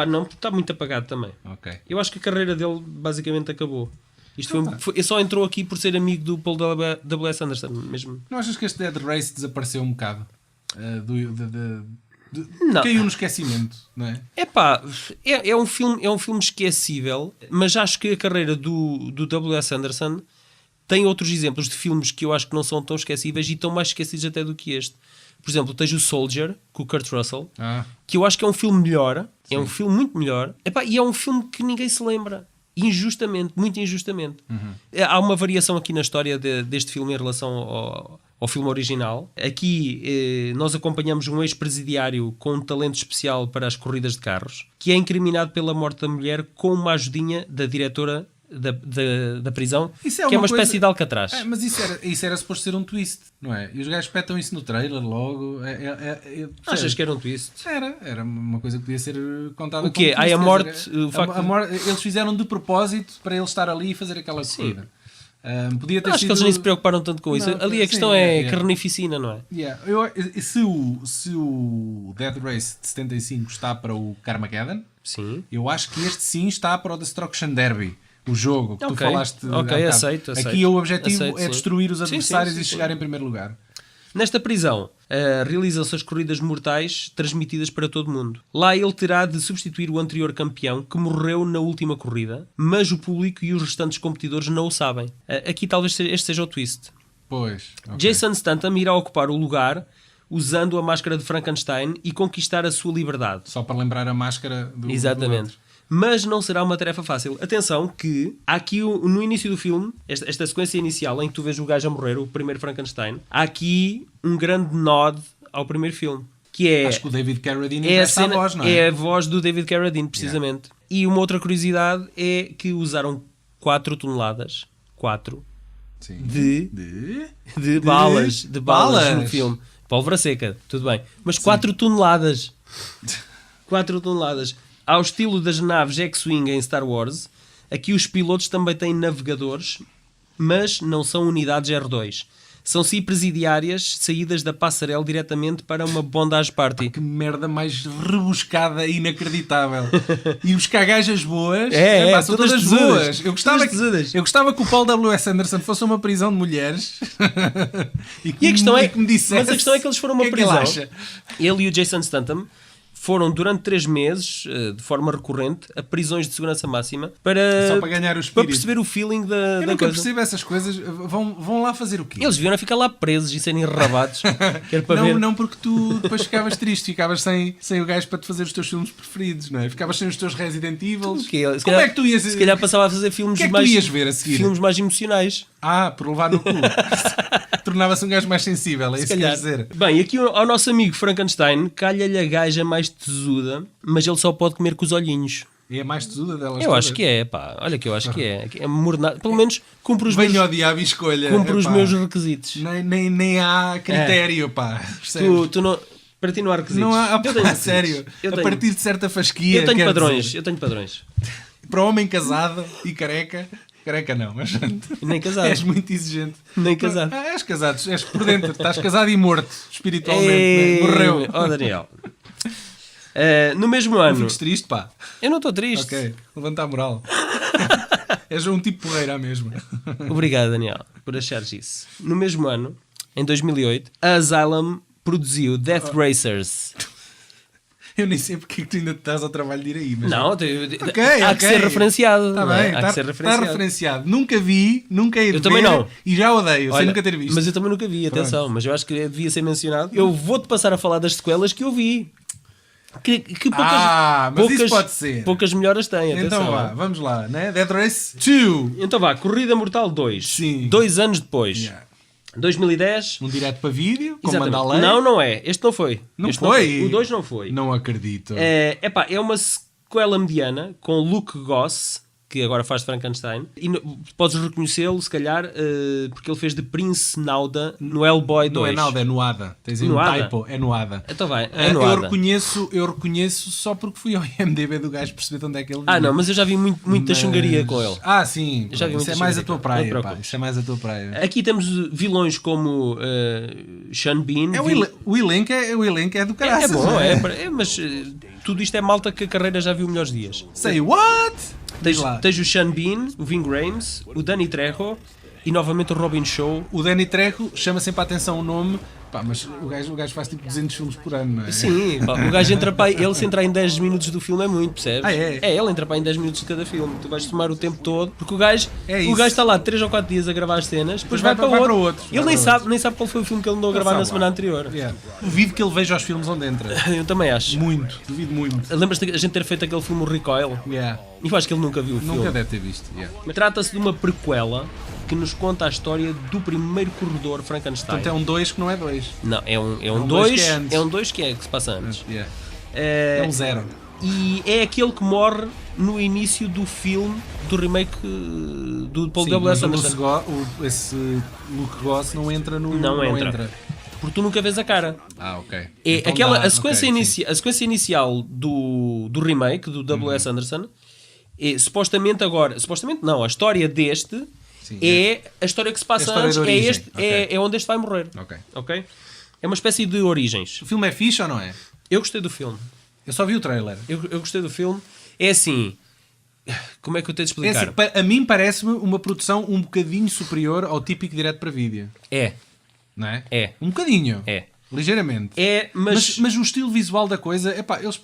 Speaker 1: Não, está muito apagado também.
Speaker 3: Okay.
Speaker 1: Eu acho que a carreira dele basicamente acabou. Ele só entrou aqui por ser amigo do Paul W.S. Anderson mesmo.
Speaker 3: Não achas que este Dead Race desapareceu um bocado?
Speaker 1: Não.
Speaker 3: Caiu no esquecimento, não é?
Speaker 1: É um filme esquecível, mas acho que a carreira do W.S. Anderson tem outros exemplos de filmes que eu acho que não são tão esquecíveis e estão mais esquecidos até do que este. Por exemplo, tens o Soldier, com o Kurt Russell, que eu acho que é um filme melhor. Sim. É um filme muito melhor. E é um filme que ninguém se lembra. Injustamente, muito injustamente. Há uma variação aqui na história deste filme em relação ao filme original. Aqui nós acompanhamos um ex-presidiário com um talento especial para as corridas de carros, que é incriminado pela morte da mulher com uma ajudinha da diretora da prisão, que é uma espécie de Alcatraz.
Speaker 3: Mas isso era suposto ser um twist, não é? E os gajos petam isso no trailer logo.
Speaker 1: Achas que era um twist?
Speaker 3: Era uma coisa que podia ser contada.
Speaker 1: O quê? A morte...
Speaker 3: Eles fizeram de propósito para ele estar ali e fazer aquela corrida. Podia ter
Speaker 1: acho que eles nem se preocuparam tanto com isso. Ali a questão é carnificina, não é?
Speaker 3: Se o Dead Race de 75 está para o Carmageddon,
Speaker 1: sim.
Speaker 3: Eu acho que este sim está para o Destruction Derby. O jogo que tu falaste.
Speaker 1: Aceito.
Speaker 3: Aqui o objetivo é destruir os adversários e chegar em primeiro lugar.
Speaker 1: Nesta prisão, realizam-se as corridas mortais transmitidas para todo o mundo. Lá ele terá de substituir o anterior campeão que morreu na última corrida, mas o público e os restantes competidores não o sabem. Aqui talvez este seja o twist.
Speaker 3: Pois. Okay.
Speaker 1: Jason Statham irá ocupar o lugar usando a máscara de Frankenstein e conquistar a sua liberdade.
Speaker 3: Só para lembrar a máscara do...
Speaker 1: Exatamente. Mas não será uma tarefa fácil. Atenção que há aqui no início do filme, esta sequência inicial em que tu vês o gajo a morrer, o primeiro Frankenstein, há aqui um grande nod ao primeiro filme. Que é,
Speaker 3: acho que o David Carradine é a voz, não é?
Speaker 1: É a voz do David Carradine, precisamente. E uma outra curiosidade é que usaram 4 toneladas de balas no filme. Pólvora seca, tudo bem. Mas 4 toneladas. 4 toneladas. Ao estilo das naves X-Wing em Star Wars, aqui os pilotos também têm navegadores, mas não são unidades R2. São sim presidiárias saídas da passarela diretamente para uma bondage party.
Speaker 3: Que merda mais rebuscada e inacreditável. E buscar gajas boas. São todas boas. Eu gostava que o Paul W.S. Anderson fosse uma prisão de mulheres.
Speaker 1: E a questão é que me dissesse, mas a questão é que eles foram uma prisão. Ele e o Jason Statham foram durante 3 meses, de forma recorrente, a prisões de segurança máxima
Speaker 3: Só para ganhar o espírito.
Speaker 1: para perceber o feeling da
Speaker 3: Eu nunca
Speaker 1: coisa.
Speaker 3: percebo essas coisas. Vão lá fazer o quê?
Speaker 1: Eles deviam ficar lá presos e serem rabados. Que era para ver.
Speaker 3: Não, porque tu depois ficavas triste, ficavas sem o gajo para te fazer os teus filmes preferidos, não é? Ficavas sem os teus Resident Evil. Como é que tu ias...
Speaker 1: Se calhar passava a fazer filmes
Speaker 3: que é que
Speaker 1: mais...
Speaker 3: tu ias ver a seguir?
Speaker 1: Filmes mais emocionais.
Speaker 3: Por levar no cu. Tornava-se um gajo mais sensível, é isso que queres dizer.
Speaker 1: Bem, aqui ao nosso amigo Frankenstein calha-lhe a gaja mais tesuda, mas ele só pode comer com os olhinhos.
Speaker 3: E é mais tesuda delas
Speaker 1: Eu
Speaker 3: todas?
Speaker 1: acho que é, pá. Olha que eu acho que é. É mornado. Pelo menos cumpre os
Speaker 3: Venho ao diabo e escolha.
Speaker 1: cumpre os
Speaker 3: Epá,
Speaker 1: meus requisitos.
Speaker 3: nem há critério, pá.
Speaker 1: Tu não... Para ti não há requisitos.
Speaker 3: Não há,
Speaker 1: Eu tenho
Speaker 3: a sério.
Speaker 1: Eu
Speaker 3: A
Speaker 1: tenho-
Speaker 3: partir de certa fasquia.
Speaker 1: Eu tenho
Speaker 3: quer
Speaker 1: padrões.
Speaker 3: dizer,
Speaker 1: Eu tenho padrões.
Speaker 3: para o homem casado e careca. Careca não, mas
Speaker 1: Nem casado.
Speaker 3: és muito exigente.
Speaker 1: Nem casado.
Speaker 3: És casado, és por dentro. Estás casado e morto, espiritualmente.
Speaker 1: Ei,
Speaker 3: né? Morreu.
Speaker 1: Oh, Daniel. No mesmo
Speaker 3: Não
Speaker 1: ano...
Speaker 3: fiques triste, pá.
Speaker 1: Eu não estou triste.
Speaker 3: Ok, levanta a moral. És um tipo porreira mesmo.
Speaker 1: Obrigado, Daniel, por achares isso. No mesmo ano, em 2008, a Asylum produziu Death Racers.
Speaker 3: Eu nem sei porque é que tu ainda te estás ao trabalho de ir aí. Mas
Speaker 1: Não,
Speaker 3: Ok,
Speaker 1: há que ser referenciado.
Speaker 3: Está
Speaker 1: não é?
Speaker 3: bem,
Speaker 1: Há que ser
Speaker 3: está
Speaker 1: referenciado.
Speaker 3: referenciado. Nunca vi, nunca hei de
Speaker 1: Eu também
Speaker 3: ver
Speaker 1: não.
Speaker 3: E já odeio, sem
Speaker 1: Olha,
Speaker 3: nunca ter visto.
Speaker 1: Mas eu também nunca vi, atenção. Mas eu acho que devia ser mencionado. Eu vou-te passar a falar das sequelas que eu vi. Que poucas,
Speaker 3: mas isso pode ser.
Speaker 1: poucas melhoras têm, atenção.
Speaker 3: Então vá, vamos lá, né? Dead Race 2.
Speaker 1: Então vá, Corrida Mortal 2.
Speaker 3: Sim.
Speaker 1: 2 anos depois.
Speaker 3: Yeah.
Speaker 1: 2010.
Speaker 3: Um direto para vídeo, com
Speaker 1: Exatamente.
Speaker 3: manda a lei.
Speaker 1: Não é. Este não foi.
Speaker 3: Não
Speaker 1: Este
Speaker 3: foi?
Speaker 1: O 2 não foi.
Speaker 3: Não acredito.
Speaker 1: É uma sequela mediana com Luke Goss, que agora faz de Frankenstein. E podes reconhecê-lo, se calhar, porque ele fez de Prince Nauda no Hellboy 2.
Speaker 3: Não é nada, é Noada. Tens aí um
Speaker 1: Noada?
Speaker 3: typo, é Noada.
Speaker 1: Então vai,
Speaker 3: Ah,
Speaker 1: é Noada.
Speaker 3: eu reconheço só porque fui ao IMDB do gajo perceber de onde é que ele vinha.
Speaker 1: Não, mas eu já vi muita
Speaker 3: Mas-
Speaker 1: chungaria com ele.
Speaker 3: Sim.
Speaker 1: Já vi
Speaker 3: Isso
Speaker 1: muita
Speaker 3: é mais a
Speaker 1: chungaria.
Speaker 3: tua
Speaker 1: Não te
Speaker 3: praia, pá.
Speaker 1: preocupes.
Speaker 3: Isso é mais a tua praia.
Speaker 1: Aqui temos vilões como Sean Bean.
Speaker 3: O elenco é do
Speaker 1: É
Speaker 3: caraças.
Speaker 1: bom,
Speaker 3: não
Speaker 1: mas tudo isto é malta que a carreira já viu melhores dias.
Speaker 3: Say what? Diz
Speaker 1: Tens,
Speaker 3: lá.
Speaker 1: tens o Sean Bean, o Ving Rhames, o Danny Trejo e novamente o Robin Shaw.
Speaker 3: O Danny Trejo chama sempre a atenção o nome, pá, mas o gajo faz tipo 200 filmes por ano, não é?
Speaker 1: Sim, pá, o gajo entra para ele se entrar em 10 minutos do filme é muito, percebes?
Speaker 3: É?
Speaker 1: Ele entra para em 10 minutos de cada filme. Tu vais tomar o tempo todo, porque o gajo
Speaker 3: É isso.
Speaker 1: está lá 3 ou 4 dias a gravar as cenas, depois
Speaker 3: Vai
Speaker 1: vai,
Speaker 3: para
Speaker 1: para
Speaker 3: outro.
Speaker 1: Ele nem sabe qual foi o filme que ele andou a gravar na semana anterior.
Speaker 3: Yeah. Duvido que ele veja os filmes onde entra.
Speaker 1: Eu também acho.
Speaker 3: Muito, duvido muito.
Speaker 1: Lembras-te da gente ter feito aquele filme o Recoil?
Speaker 3: Yeah.
Speaker 1: E eu acho que ele nunca viu o
Speaker 3: Nunca
Speaker 1: filme.
Speaker 3: deve ter visto. Yeah.
Speaker 1: Trata-se de uma prequela que nos conta a história do primeiro corredor Frankenstein.
Speaker 3: Portanto é um 2 que não é 2.
Speaker 1: Não, é um
Speaker 3: dois
Speaker 1: 2
Speaker 3: que é antes.
Speaker 1: é um 2 que se passa antes.
Speaker 3: Yeah.
Speaker 1: É,
Speaker 3: É um 0.
Speaker 1: e é aquele que morre no início do filme do remake do Paul W.S. Anderson.
Speaker 3: Esse Luke Goss não entra no.
Speaker 1: Não entra. Porque tu nunca vês a cara.
Speaker 3: Ok.
Speaker 1: É
Speaker 3: Então
Speaker 1: a sequência inicial do remake do W.S. Anderson é supostamente não, a história deste
Speaker 3: Sim,
Speaker 1: é a história que se passa
Speaker 3: a história
Speaker 1: antes,
Speaker 3: de origem.
Speaker 1: é onde este vai morrer.
Speaker 3: Ok.
Speaker 1: É uma espécie de origens.
Speaker 3: O filme é fixe ou não é?
Speaker 1: Eu gostei do filme.
Speaker 3: Eu só vi o trailer.
Speaker 1: Eu gostei do filme. É assim, como é que eu tenho de
Speaker 3: É
Speaker 1: explicar?
Speaker 3: assim, a mim parece-me uma produção um bocadinho superior ao típico direto para vídeo.
Speaker 1: É,
Speaker 3: Não é?
Speaker 1: É.
Speaker 3: Um bocadinho.
Speaker 1: É.
Speaker 3: Ligeiramente.
Speaker 1: mas
Speaker 3: Mas o estilo visual da coisa, epá, eles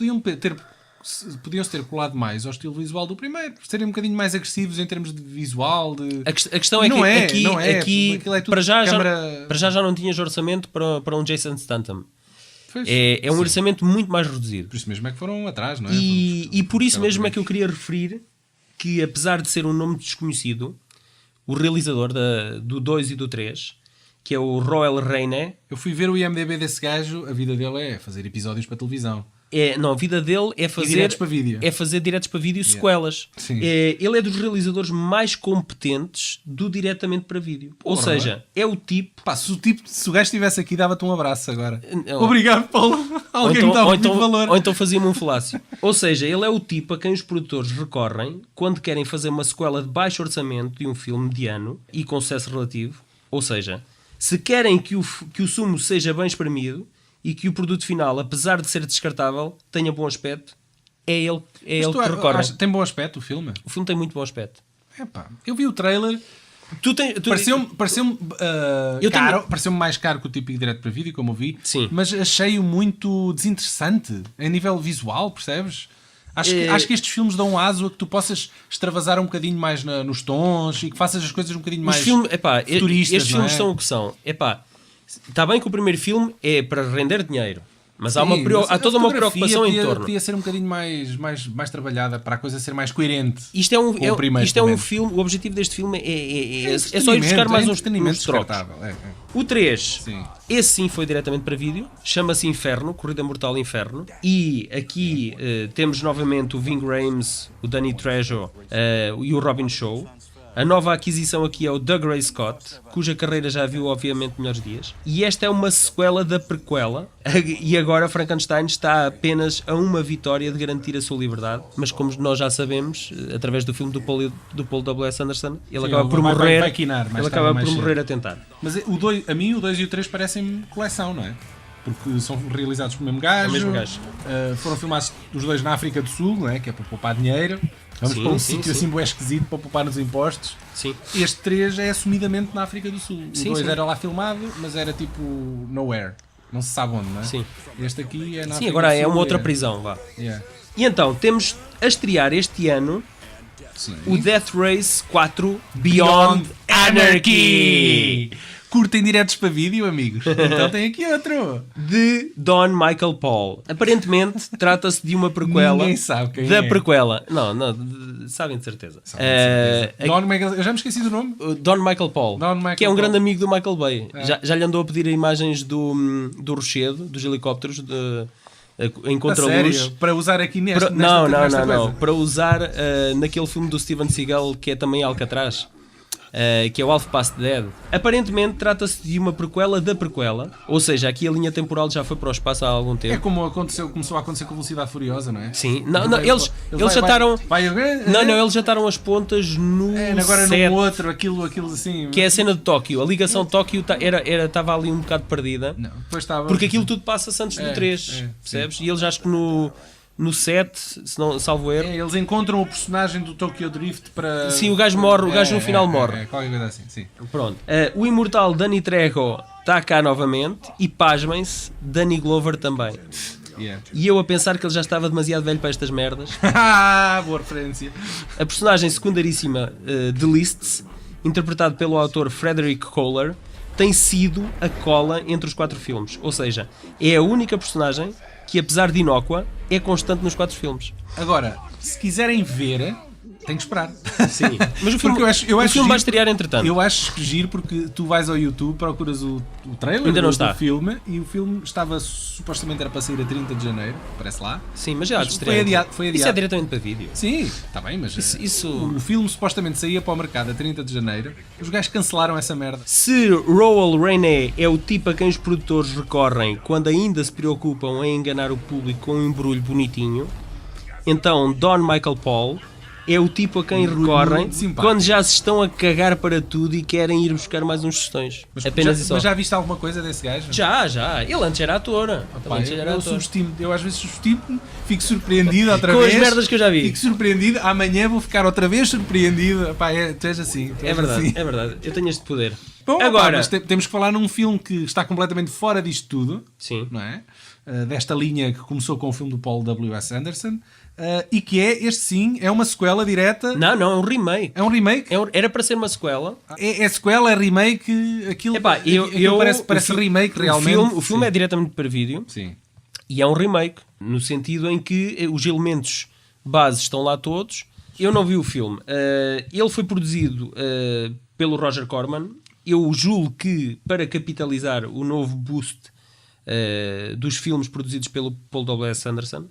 Speaker 3: podiam-se ter colado mais ao estilo visual do primeiro, serem um bocadinho mais agressivos em termos de visual, de...
Speaker 1: a questão é
Speaker 3: Não
Speaker 1: que
Speaker 3: é,
Speaker 1: aqui,
Speaker 3: não é,
Speaker 1: aqui
Speaker 3: aquilo é tudo
Speaker 1: para, já,
Speaker 3: câmara-
Speaker 1: para já não tinhas orçamento para um Jason Statham.
Speaker 3: Pois,
Speaker 1: É um
Speaker 3: sim.
Speaker 1: orçamento muito mais reduzido.
Speaker 3: Por isso mesmo é que foram atrás, não é?
Speaker 1: E por isso mesmo é que eu queria referir que, apesar de ser um nome desconhecido, o realizador do 2 e do 3, que é o Roel Reine,
Speaker 3: Eu fui ver o IMDB desse gajo, a vida dele é fazer episódios para televisão.
Speaker 1: a vida dele é fazer
Speaker 3: diretos para vídeo.
Speaker 1: É fazer diretos para vídeo, sequelas.
Speaker 3: Sim.
Speaker 1: Ele é dos realizadores mais competentes do diretamente para vídeo. Ou
Speaker 3: Porra.
Speaker 1: seja, é o tipo.
Speaker 3: Pá, se o gajo estivesse aqui, dava-te um abraço agora.
Speaker 1: Não.
Speaker 3: Obrigado, Paulo. Alguém me dá muito valor.
Speaker 1: ou então fazia-me um falácio. Ou seja, ele é o tipo a quem os produtores recorrem quando querem fazer uma sequela de baixo orçamento de um filme mediano e com sucesso relativo. Ou seja, se querem que o sumo seja bem espremido e que o produto final, apesar de ser descartável, tenha bom aspecto, é ele que recorrem.
Speaker 3: Tem bom aspecto o filme?
Speaker 1: O filme tem muito bom aspecto.
Speaker 3: Epá, eu vi o trailer Pareceu-me caro, pareceu-me mais caro que o típico direto para vídeo, como eu vi,
Speaker 1: Sim.
Speaker 3: mas achei-o muito desinteressante a nível visual, percebes? Acho que estes filmes dão aso a que tu possas extravasar um bocadinho mais nos tons e que faças as coisas um bocadinho mais futuristas.
Speaker 1: Estes filmes são o que são. Está bem que o primeiro filme é para render dinheiro, mas há toda uma preocupação em torno.
Speaker 3: Podia ser um bocadinho mais trabalhada para a coisa ser mais coerente.
Speaker 1: Isto é um filme. O objetivo deste filme é só ir buscar mais uns trocos. O 3, esse sim foi diretamente para vídeo, chama-se Inferno, Corrida Mortal Inferno, e aqui temos novamente o Ving Rhames, o Danny Trejo e o Robin Shaw. A nova aquisição aqui é o Doug Ray Scott, cuja carreira já viu obviamente melhores dias. E esta é uma sequela da prequela. E agora Frankenstein está apenas a uma vitória de garantir a sua liberdade. Mas como nós já sabemos, através do filme do Paul W.S. Anderson, ele acaba por morrer. Ele acaba por morrer a tentar.
Speaker 3: Mas a mim o 2 e o 3 parecem coleção, não é? Porque são realizados pelo mesmo gajo. Foram filmados os dois na África do Sul, não é? Que é para poupar dinheiro. Vamos para um sítio assim bem esquisito para poupar nos impostos.
Speaker 1: Sim.
Speaker 3: Este 3 é assumidamente na África do Sul. O 2 era lá filmado, mas era tipo nowhere. Não se sabe onde, não é?
Speaker 1: Sim.
Speaker 3: Este aqui é na África do Sul.
Speaker 1: Sim, agora é uma outra prisão, vá.
Speaker 3: Yeah.
Speaker 1: E então, temos a estrear este ano o Death Race 4 Beyond Anarchy.
Speaker 3: Curtem diretos para vídeo, amigos? Então tem aqui outro.
Speaker 1: De Don Michael Paul. Aparentemente, trata-se de uma prequela.
Speaker 3: Ninguém sabe quem
Speaker 1: da prequela. Não, sabem de certeza.
Speaker 3: Don Michael, eu já me esqueci do nome.
Speaker 1: Don Michael Paul, que é um grande amigo do Michael Bay. Já lhe andou a pedir imagens do Rochedo, dos helicópteros, em contraluz.
Speaker 3: Para usar aqui nesta
Speaker 1: Não. Para usar naquele filme do Steven Seagal, que é também Alcatraz. Que é o Half Past Dead. Aparentemente trata-se de uma prequela da prequela, ou seja, aqui a linha temporal já foi para o espaço há algum tempo.
Speaker 3: É como começou a acontecer com Velocidade Furiosa, não é?
Speaker 1: Sim, eles já estaram. Eles já estaram as pontas no
Speaker 3: agora
Speaker 1: set,
Speaker 3: no outro, aquilo assim.
Speaker 1: que é a cena de Tóquio. A ligação de Tóquio estava ali um bocado perdida.
Speaker 3: Não, depois estava.
Speaker 1: Porque aquilo tudo passa-se antes do 3, percebes? Sim. E eles acho que no 7, se não salvo erro.
Speaker 3: Eles encontram o personagem do Tokyo Drift para.
Speaker 1: Sim, o gajo morre, o gajo no final morre.
Speaker 3: Qualquer coisa assim, sim.
Speaker 1: Pronto. O imortal Danny Trejo está cá novamente e, pasmem-se, Danny Glover também.
Speaker 3: Yeah.
Speaker 1: E eu a pensar que ele já estava demasiado velho para estas merdas.
Speaker 3: Boa referência.
Speaker 1: A personagem secundaríssima de Lists, interpretado pelo autor Frederick Kohler, tem sido a cola entre os 4 filmes. Ou seja, é a única personagem que, apesar de inócua, é constante nos 4 filmes.
Speaker 3: Agora, se quiserem ver, tem que esperar.
Speaker 1: Sim. Mas o filme, o filme vai estrear entretanto.
Speaker 3: Eu acho que giro porque tu vais ao YouTube, procuras o trailer
Speaker 1: ainda não está.
Speaker 3: do filme e o filme estava, supostamente era para sair a 30 de janeiro, parece lá.
Speaker 1: Sim, mas já
Speaker 3: foi adiado.
Speaker 1: Isso é diretamente para vídeo.
Speaker 3: Sim, está bem, mas
Speaker 1: o
Speaker 3: filme supostamente saía para o mercado a 30 de janeiro. Os gajos cancelaram essa merda.
Speaker 1: Se Raoul Raine é o tipo a quem os produtores recorrem quando ainda se preocupam em enganar o público com um embrulho bonitinho, então Don Michael Paul é o tipo a quem recorrem quando já se estão a cagar para tudo e querem ir buscar mais uns sugestões.
Speaker 3: Mas já viste alguma coisa desse gajo?
Speaker 1: Já. Ele antes era ator.
Speaker 3: Eu às vezes subestimo, fico surpreendido outra
Speaker 1: com
Speaker 3: vez.
Speaker 1: Com as merdas que eu já vi.
Speaker 3: Fico surpreendido, amanhã vou ficar outra vez surpreendido. Tu és assim.
Speaker 1: É verdade. Eu tenho este poder.
Speaker 3: Bom, agora, mas temos que falar num filme que está completamente fora disto tudo.
Speaker 1: Sim.
Speaker 3: Não é? Desta linha que começou com o filme do Paul W.S. Anderson. E que este sim, é uma sequela direta.
Speaker 1: Não, é um remake.
Speaker 3: É um remake?
Speaker 1: Era para ser uma sequela.
Speaker 3: É sequela, é remake, aquilo parece remake realmente.
Speaker 1: O filme é diretamente para vídeo.
Speaker 3: Sim.
Speaker 1: E é um remake, no sentido em que os elementos base estão lá todos. Eu não vi o filme. Ele foi produzido pelo Roger Corman. Eu julgo que, para capitalizar o novo boost dos filmes produzidos pelo Paul W.S. Anderson,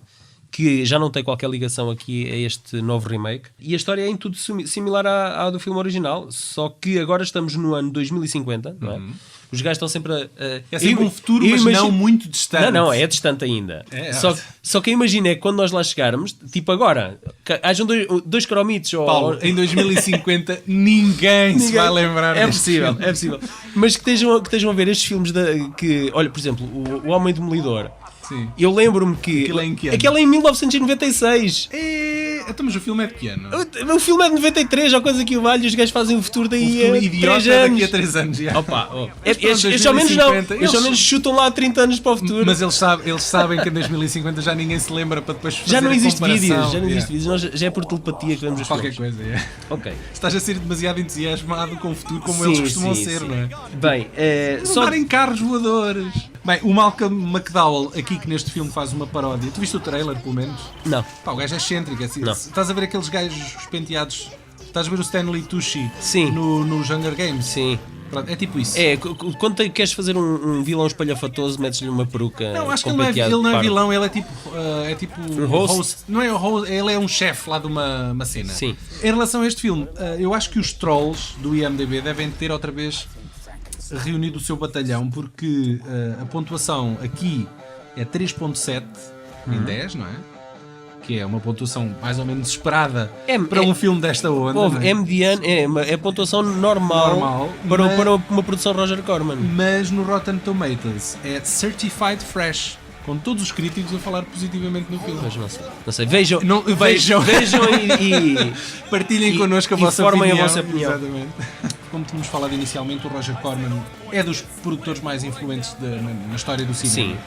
Speaker 1: que já não tem qualquer ligação aqui a este novo remake. E a história é em tudo similar à do filme original, só que agora estamos no ano 2050, não é? Os gajos estão sempre a...
Speaker 3: É sempre um futuro, mas não muito distante.
Speaker 1: Não, é distante ainda. Só que eu imagino é que quando nós lá chegarmos, tipo agora, hajam dois cromitos...
Speaker 3: Paulo, em 2050 ninguém se vai lembrar
Speaker 1: disso. É possível. Mas que estejam a ver estes filmes que... Olha, por exemplo, o Homem Demolidor.
Speaker 3: Sim.
Speaker 1: Eu lembro-me que...
Speaker 3: Aquilo é em que ano?
Speaker 1: Aquilo é em 1996.
Speaker 3: Então, mas o filme é de que ano?
Speaker 1: O filme é de 93, ou coisa que o valho, os gajos fazem o futuro daí
Speaker 3: futuro
Speaker 1: a
Speaker 3: idiota
Speaker 1: 3 anos.
Speaker 3: daqui a 3 anos. Já.
Speaker 1: Opa, oh.
Speaker 3: Mas pronto,
Speaker 1: Estes ao menos não.
Speaker 3: 2050,
Speaker 1: Estes ao menos chutam lá 30 anos para o futuro.
Speaker 3: Mas eles sabem que em 2050 já ninguém se lembra para depois fazer
Speaker 1: Já não
Speaker 3: a
Speaker 1: existe
Speaker 3: comparação.
Speaker 1: vídeos, já não existe vídeos. Nós, já é por telepatia que vemos os
Speaker 3: Qualquer
Speaker 1: filmes.
Speaker 3: coisa, é.
Speaker 1: Ok.
Speaker 3: Estás a ser demasiado entusiasmado com o futuro como
Speaker 1: Sim,
Speaker 3: eles costumam
Speaker 1: sim,
Speaker 3: ser,
Speaker 1: sim.
Speaker 3: não é?
Speaker 1: Bem,
Speaker 3: Só darem carros voadores. Bem, o Malcolm McDowell, aqui que neste filme faz uma paródia. Tu viste o trailer, pelo menos?
Speaker 1: Não.
Speaker 3: Pá, o gajo é excêntrico. Assim,
Speaker 1: Não.
Speaker 3: estás a ver aqueles gajos os penteados? Estás a ver o Stanley Tucci
Speaker 1: Sim.
Speaker 3: no Hunger Games?
Speaker 1: Sim.
Speaker 3: Pronto, é tipo isso.
Speaker 1: É, quando queres fazer um vilão espalhafatoso, metes-lhe uma peruca.
Speaker 3: Não, acho que
Speaker 1: com
Speaker 3: ele
Speaker 1: penteado
Speaker 3: não é
Speaker 1: pardo.
Speaker 3: vilão, ele é tipo
Speaker 1: Um host?
Speaker 3: Não é o host, ele é um chefe lá de uma cena.
Speaker 1: Sim.
Speaker 3: Em relação a este filme, eu acho que os trolls do IMDb devem ter outra vez reunido o seu batalhão, porque a pontuação aqui é 3.7 em 10, não é? Que é uma pontuação mais ou menos esperada para um filme desta onda.
Speaker 1: Houve,
Speaker 3: não é?
Speaker 1: é mediano, é pontuação normal, para uma produção Roger Corman.
Speaker 3: Mas no Rotten Tomatoes é Certified Fresh, com todos os críticos a falar positivamente no filme.
Speaker 1: Mas não sei. Vejam,
Speaker 3: Vejam.
Speaker 1: e
Speaker 3: Partilhem connosco a
Speaker 1: e
Speaker 3: vossa
Speaker 1: formem
Speaker 3: opinião.
Speaker 1: a vossa opinião.
Speaker 3: Exatamente. Como tínhamos falado inicialmente, o Roger Corman é dos produtores mais influentes na história do cinema.
Speaker 1: Sim.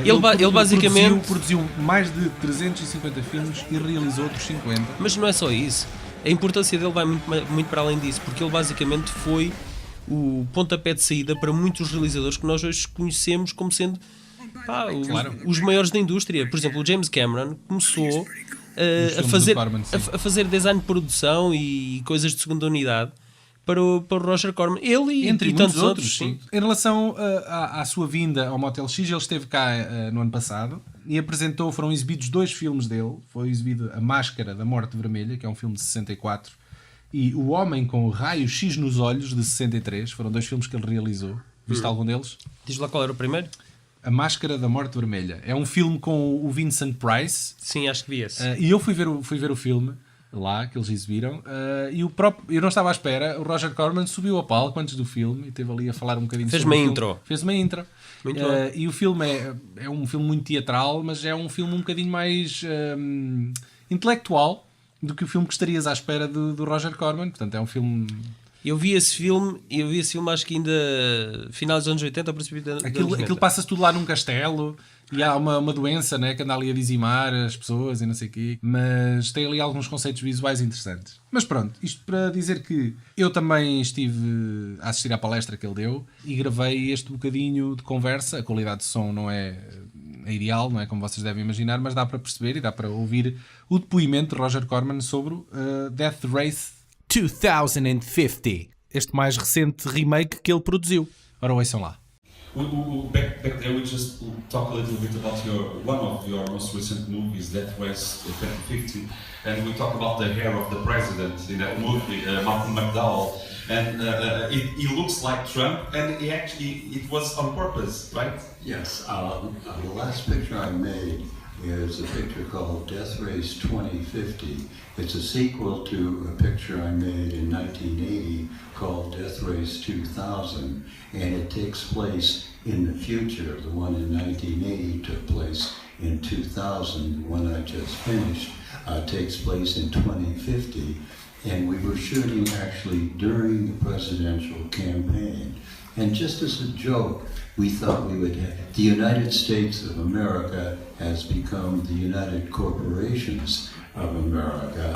Speaker 1: Ele basicamente
Speaker 3: produziu mais de 350 filmes e realizou outros 50.
Speaker 1: Mas não é só isso. A importância dele vai muito para além disso, porque ele basicamente foi o pontapé de saída para muitos realizadores que nós hoje conhecemos como sendo os maiores da indústria. Por exemplo, o James Cameron começou a fazer design de produção e coisas de segunda unidade para o Roger Corman. Ele
Speaker 3: Entre
Speaker 1: e
Speaker 3: muitos
Speaker 1: tantos outros. Sim.
Speaker 3: Em relação à sua vinda ao Motel X, ele esteve cá no ano passado e foram exibidos 2 filmes dele. Foi exibido A Máscara da Morte Vermelha, que é um filme de 64, e O Homem com o Raio X nos Olhos, de 63. Foram 2 filmes que ele realizou. Viste algum deles?
Speaker 1: Diz lá qual era o primeiro?
Speaker 3: A Máscara da Morte Vermelha. É um filme com o Vincent Price.
Speaker 1: Sim, acho que vi esse.
Speaker 3: E eu fui ver o filme lá, que eles exibiram, e eu não estava à espera. O Roger Corman subiu ao palco antes do filme e esteve ali a falar um bocadinho
Speaker 1: Fez
Speaker 3: sobre
Speaker 1: uma
Speaker 3: o filme.
Speaker 1: intro.
Speaker 3: Fez uma intro.
Speaker 1: Muito
Speaker 3: E o filme é um filme muito teatral, mas é um filme um bocadinho mais intelectual do que o filme que estarias à espera do Roger Corman. Portanto, é um filme...
Speaker 1: Eu vi esse filme acho que ainda final dos anos 80 ou princípio dos anos 90.
Speaker 3: Aquilo passa-se tudo lá num castelo e há uma doença, né, que anda ali a dizimar as pessoas e não sei o quê, mas tem ali alguns conceitos visuais interessantes. Mas pronto, isto para dizer que eu também estive a assistir à palestra que ele deu e gravei este bocadinho de conversa. A qualidade de som não é ideal, não é como vocês devem imaginar, mas dá para perceber e dá para ouvir o depoimento de Roger Corman sobre Death Race 2050, este mais recente remake que ele produziu. Ora, ouçam lá.
Speaker 2: Back there, we just talk a little bit about one of your most recent movies, Death Race 2050, and we talk about the hair of the president in that movie, Malcolm McDowell, and he looks like Trump, and it was on purpose, right?
Speaker 4: Yes. The last picture I made is a picture called Death Race 2050. It's a sequel to a picture I made in 1980 called Death Race 2000, and it takes place in the future. The one in 1980 took place in 2000. The one I just finished takes place in 2050, and we were shooting actually during the presidential campaign. And just as a joke, we thought we would have... The United States of America has become the United Corporations of America,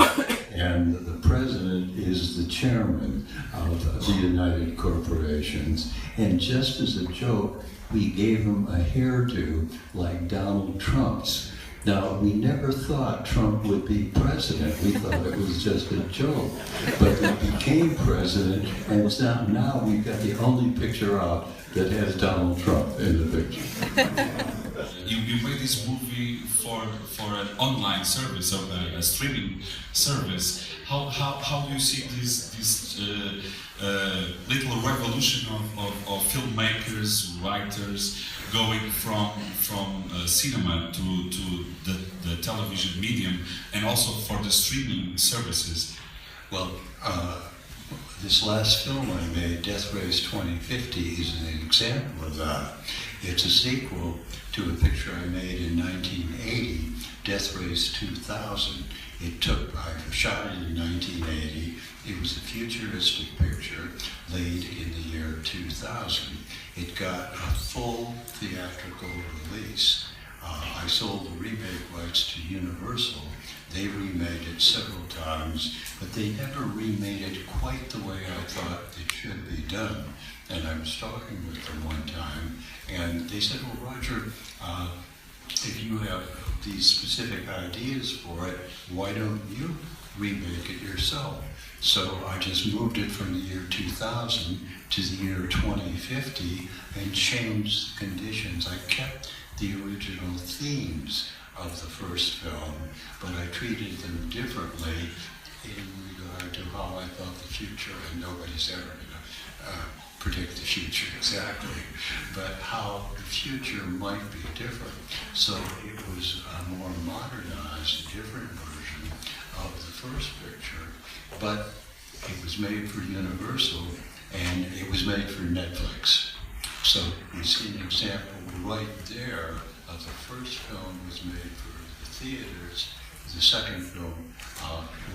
Speaker 4: and the president is the chairman of the United Corporations. And just as a joke, we gave him a hairdo like Donald Trump's. Now, we never thought Trump would be president. We thought it was just a joke. But he became president, and now we've got the only picture out that has Donald Trump in the picture.
Speaker 2: You made this movie for an online service, or a streaming service. How do you see this little revolution of filmmakers, writers, going from cinema to the television medium, and also for the streaming services?
Speaker 4: Well, this last film I made, Death Race 2050, is an example of that. It's a sequel to a picture I made in 1980 Death Race 2000. I shot it in 1980. It was a futuristic picture laid in the year 2000. It got a full theatrical release. I sold the remake rights to Universal. They remade it several times, but they never remade it quite the way I thought it should be done. And I was talking with them one time, and they said, well, Roger, if you have these specific ideas for it, why don't you remake it yourself? So I just moved it from the year 2000 to the year 2050 and changed the conditions. I kept the original themes of the first film, but I treated them differently in regard to how I thought the future, and nobody's ever going to predict the future exactly, but how the future might be different. So it was a more modernized, different version of the first picture, but it was made for Universal and it was made for Netflix. So you see an example right there of the first film was made for the theaters. The second film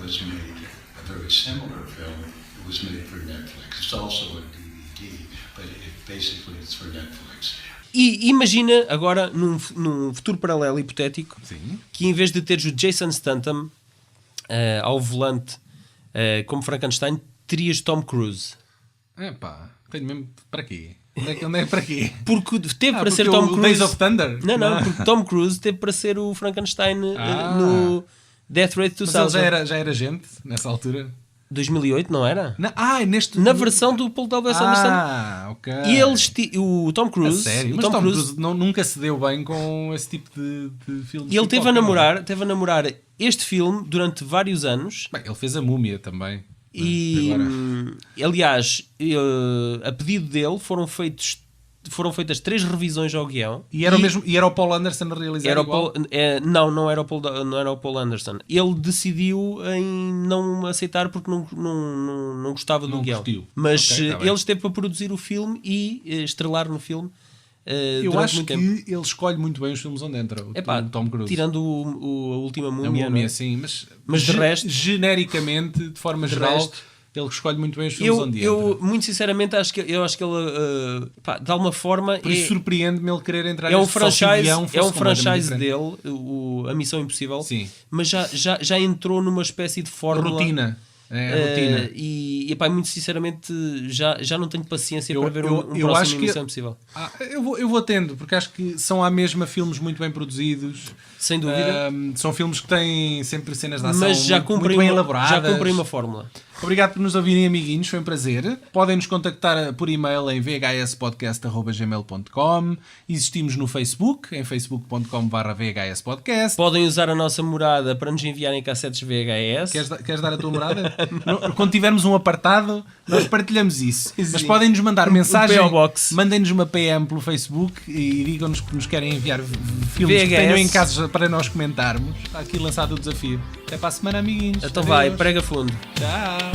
Speaker 4: was made, a very similar film, it was made for Netflix. It's also a DVD, but basically it's for Netflix.
Speaker 1: E imagina agora, num futuro paralelo hipotético,
Speaker 3: Sim.
Speaker 1: que em vez de teres o Jason Statham ao volante como Frankenstein, terias Tom Cruise.
Speaker 3: Epá, tenho mesmo para quê? Onde é para quê?
Speaker 1: Porque teve para ser
Speaker 3: porque
Speaker 1: Tom
Speaker 3: o
Speaker 1: Cruise.
Speaker 3: Days of Thunder?
Speaker 1: Não, porque Tom Cruise teve para ser o Frankenstein no Death Race 2000.
Speaker 3: Mas ele já era gente nessa altura?
Speaker 1: 2008, não era?
Speaker 3: Na
Speaker 1: versão do Paul Thomas Anderson.
Speaker 3: Ok.
Speaker 1: E o Tom Cruise.
Speaker 3: Sério? Mas Tom Cruise nunca se deu bem com esse tipo de filmes.
Speaker 1: E ele teve a namorar este filme durante vários anos.
Speaker 3: Bem, ele fez a Múmia também.
Speaker 1: E, aliás, a pedido dele foram feitas 3 revisões ao guião.
Speaker 3: E era o Paul Anderson a realizar igual?
Speaker 1: Não era o Paul Anderson. Ele decidiu em não aceitar porque não gostava do guião.
Speaker 3: Curtiu.
Speaker 1: Mas
Speaker 3: Okay, tá
Speaker 1: ele esteve para produzir o filme e estrelar no filme.
Speaker 3: Eu acho que ele escolhe muito bem os filmes onde entra, o Tom Cruise.
Speaker 1: Tirando a última Múmia.
Speaker 3: A Múmia, sim, mas
Speaker 1: de resto,
Speaker 3: genericamente, de forma geral, ele escolhe muito bem os filmes onde entra.
Speaker 1: Eu, muito sinceramente, acho que ele, de alguma forma...
Speaker 3: Por isso surpreende-me ele querer entrar
Speaker 1: é um franchise,
Speaker 3: franchise
Speaker 1: dele, a Missão Impossível,
Speaker 3: sim.
Speaker 1: mas já entrou numa espécie de fórmula...
Speaker 3: Rotina. Rotina.
Speaker 1: E muito sinceramente já não tenho paciência para ver um próximo Missão Impossível.
Speaker 3: Eu vou tendo, porque acho que são à mesma filmes muito bem produzidos.
Speaker 1: Sem dúvida.
Speaker 3: São filmes que têm sempre cenas de ação
Speaker 1: mas
Speaker 3: muito bem elaboradas.
Speaker 1: Já cumprem uma fórmula.
Speaker 3: Obrigado por nos ouvirem, amiguinhos, foi um prazer. Podem nos contactar por e-mail em vhspodcast@gmail.com. Existimos no Facebook, em facebook.com/vhspodcast.
Speaker 1: Podem usar a nossa morada para nos enviarem cassetes VHS.
Speaker 3: Queres dar a tua morada? Quando tivermos um apartado, nós partilhamos isso. Sim. Mas podem nos mandar mensagem, mandem-nos uma PM pelo Facebook e digam-nos que nos querem enviar filmes VHS que tenham em casa para nós comentarmos. Está aqui lançado o desafio. Até para a semana, amiguinhos.
Speaker 1: Então vai, prega fundo.
Speaker 3: Tchau.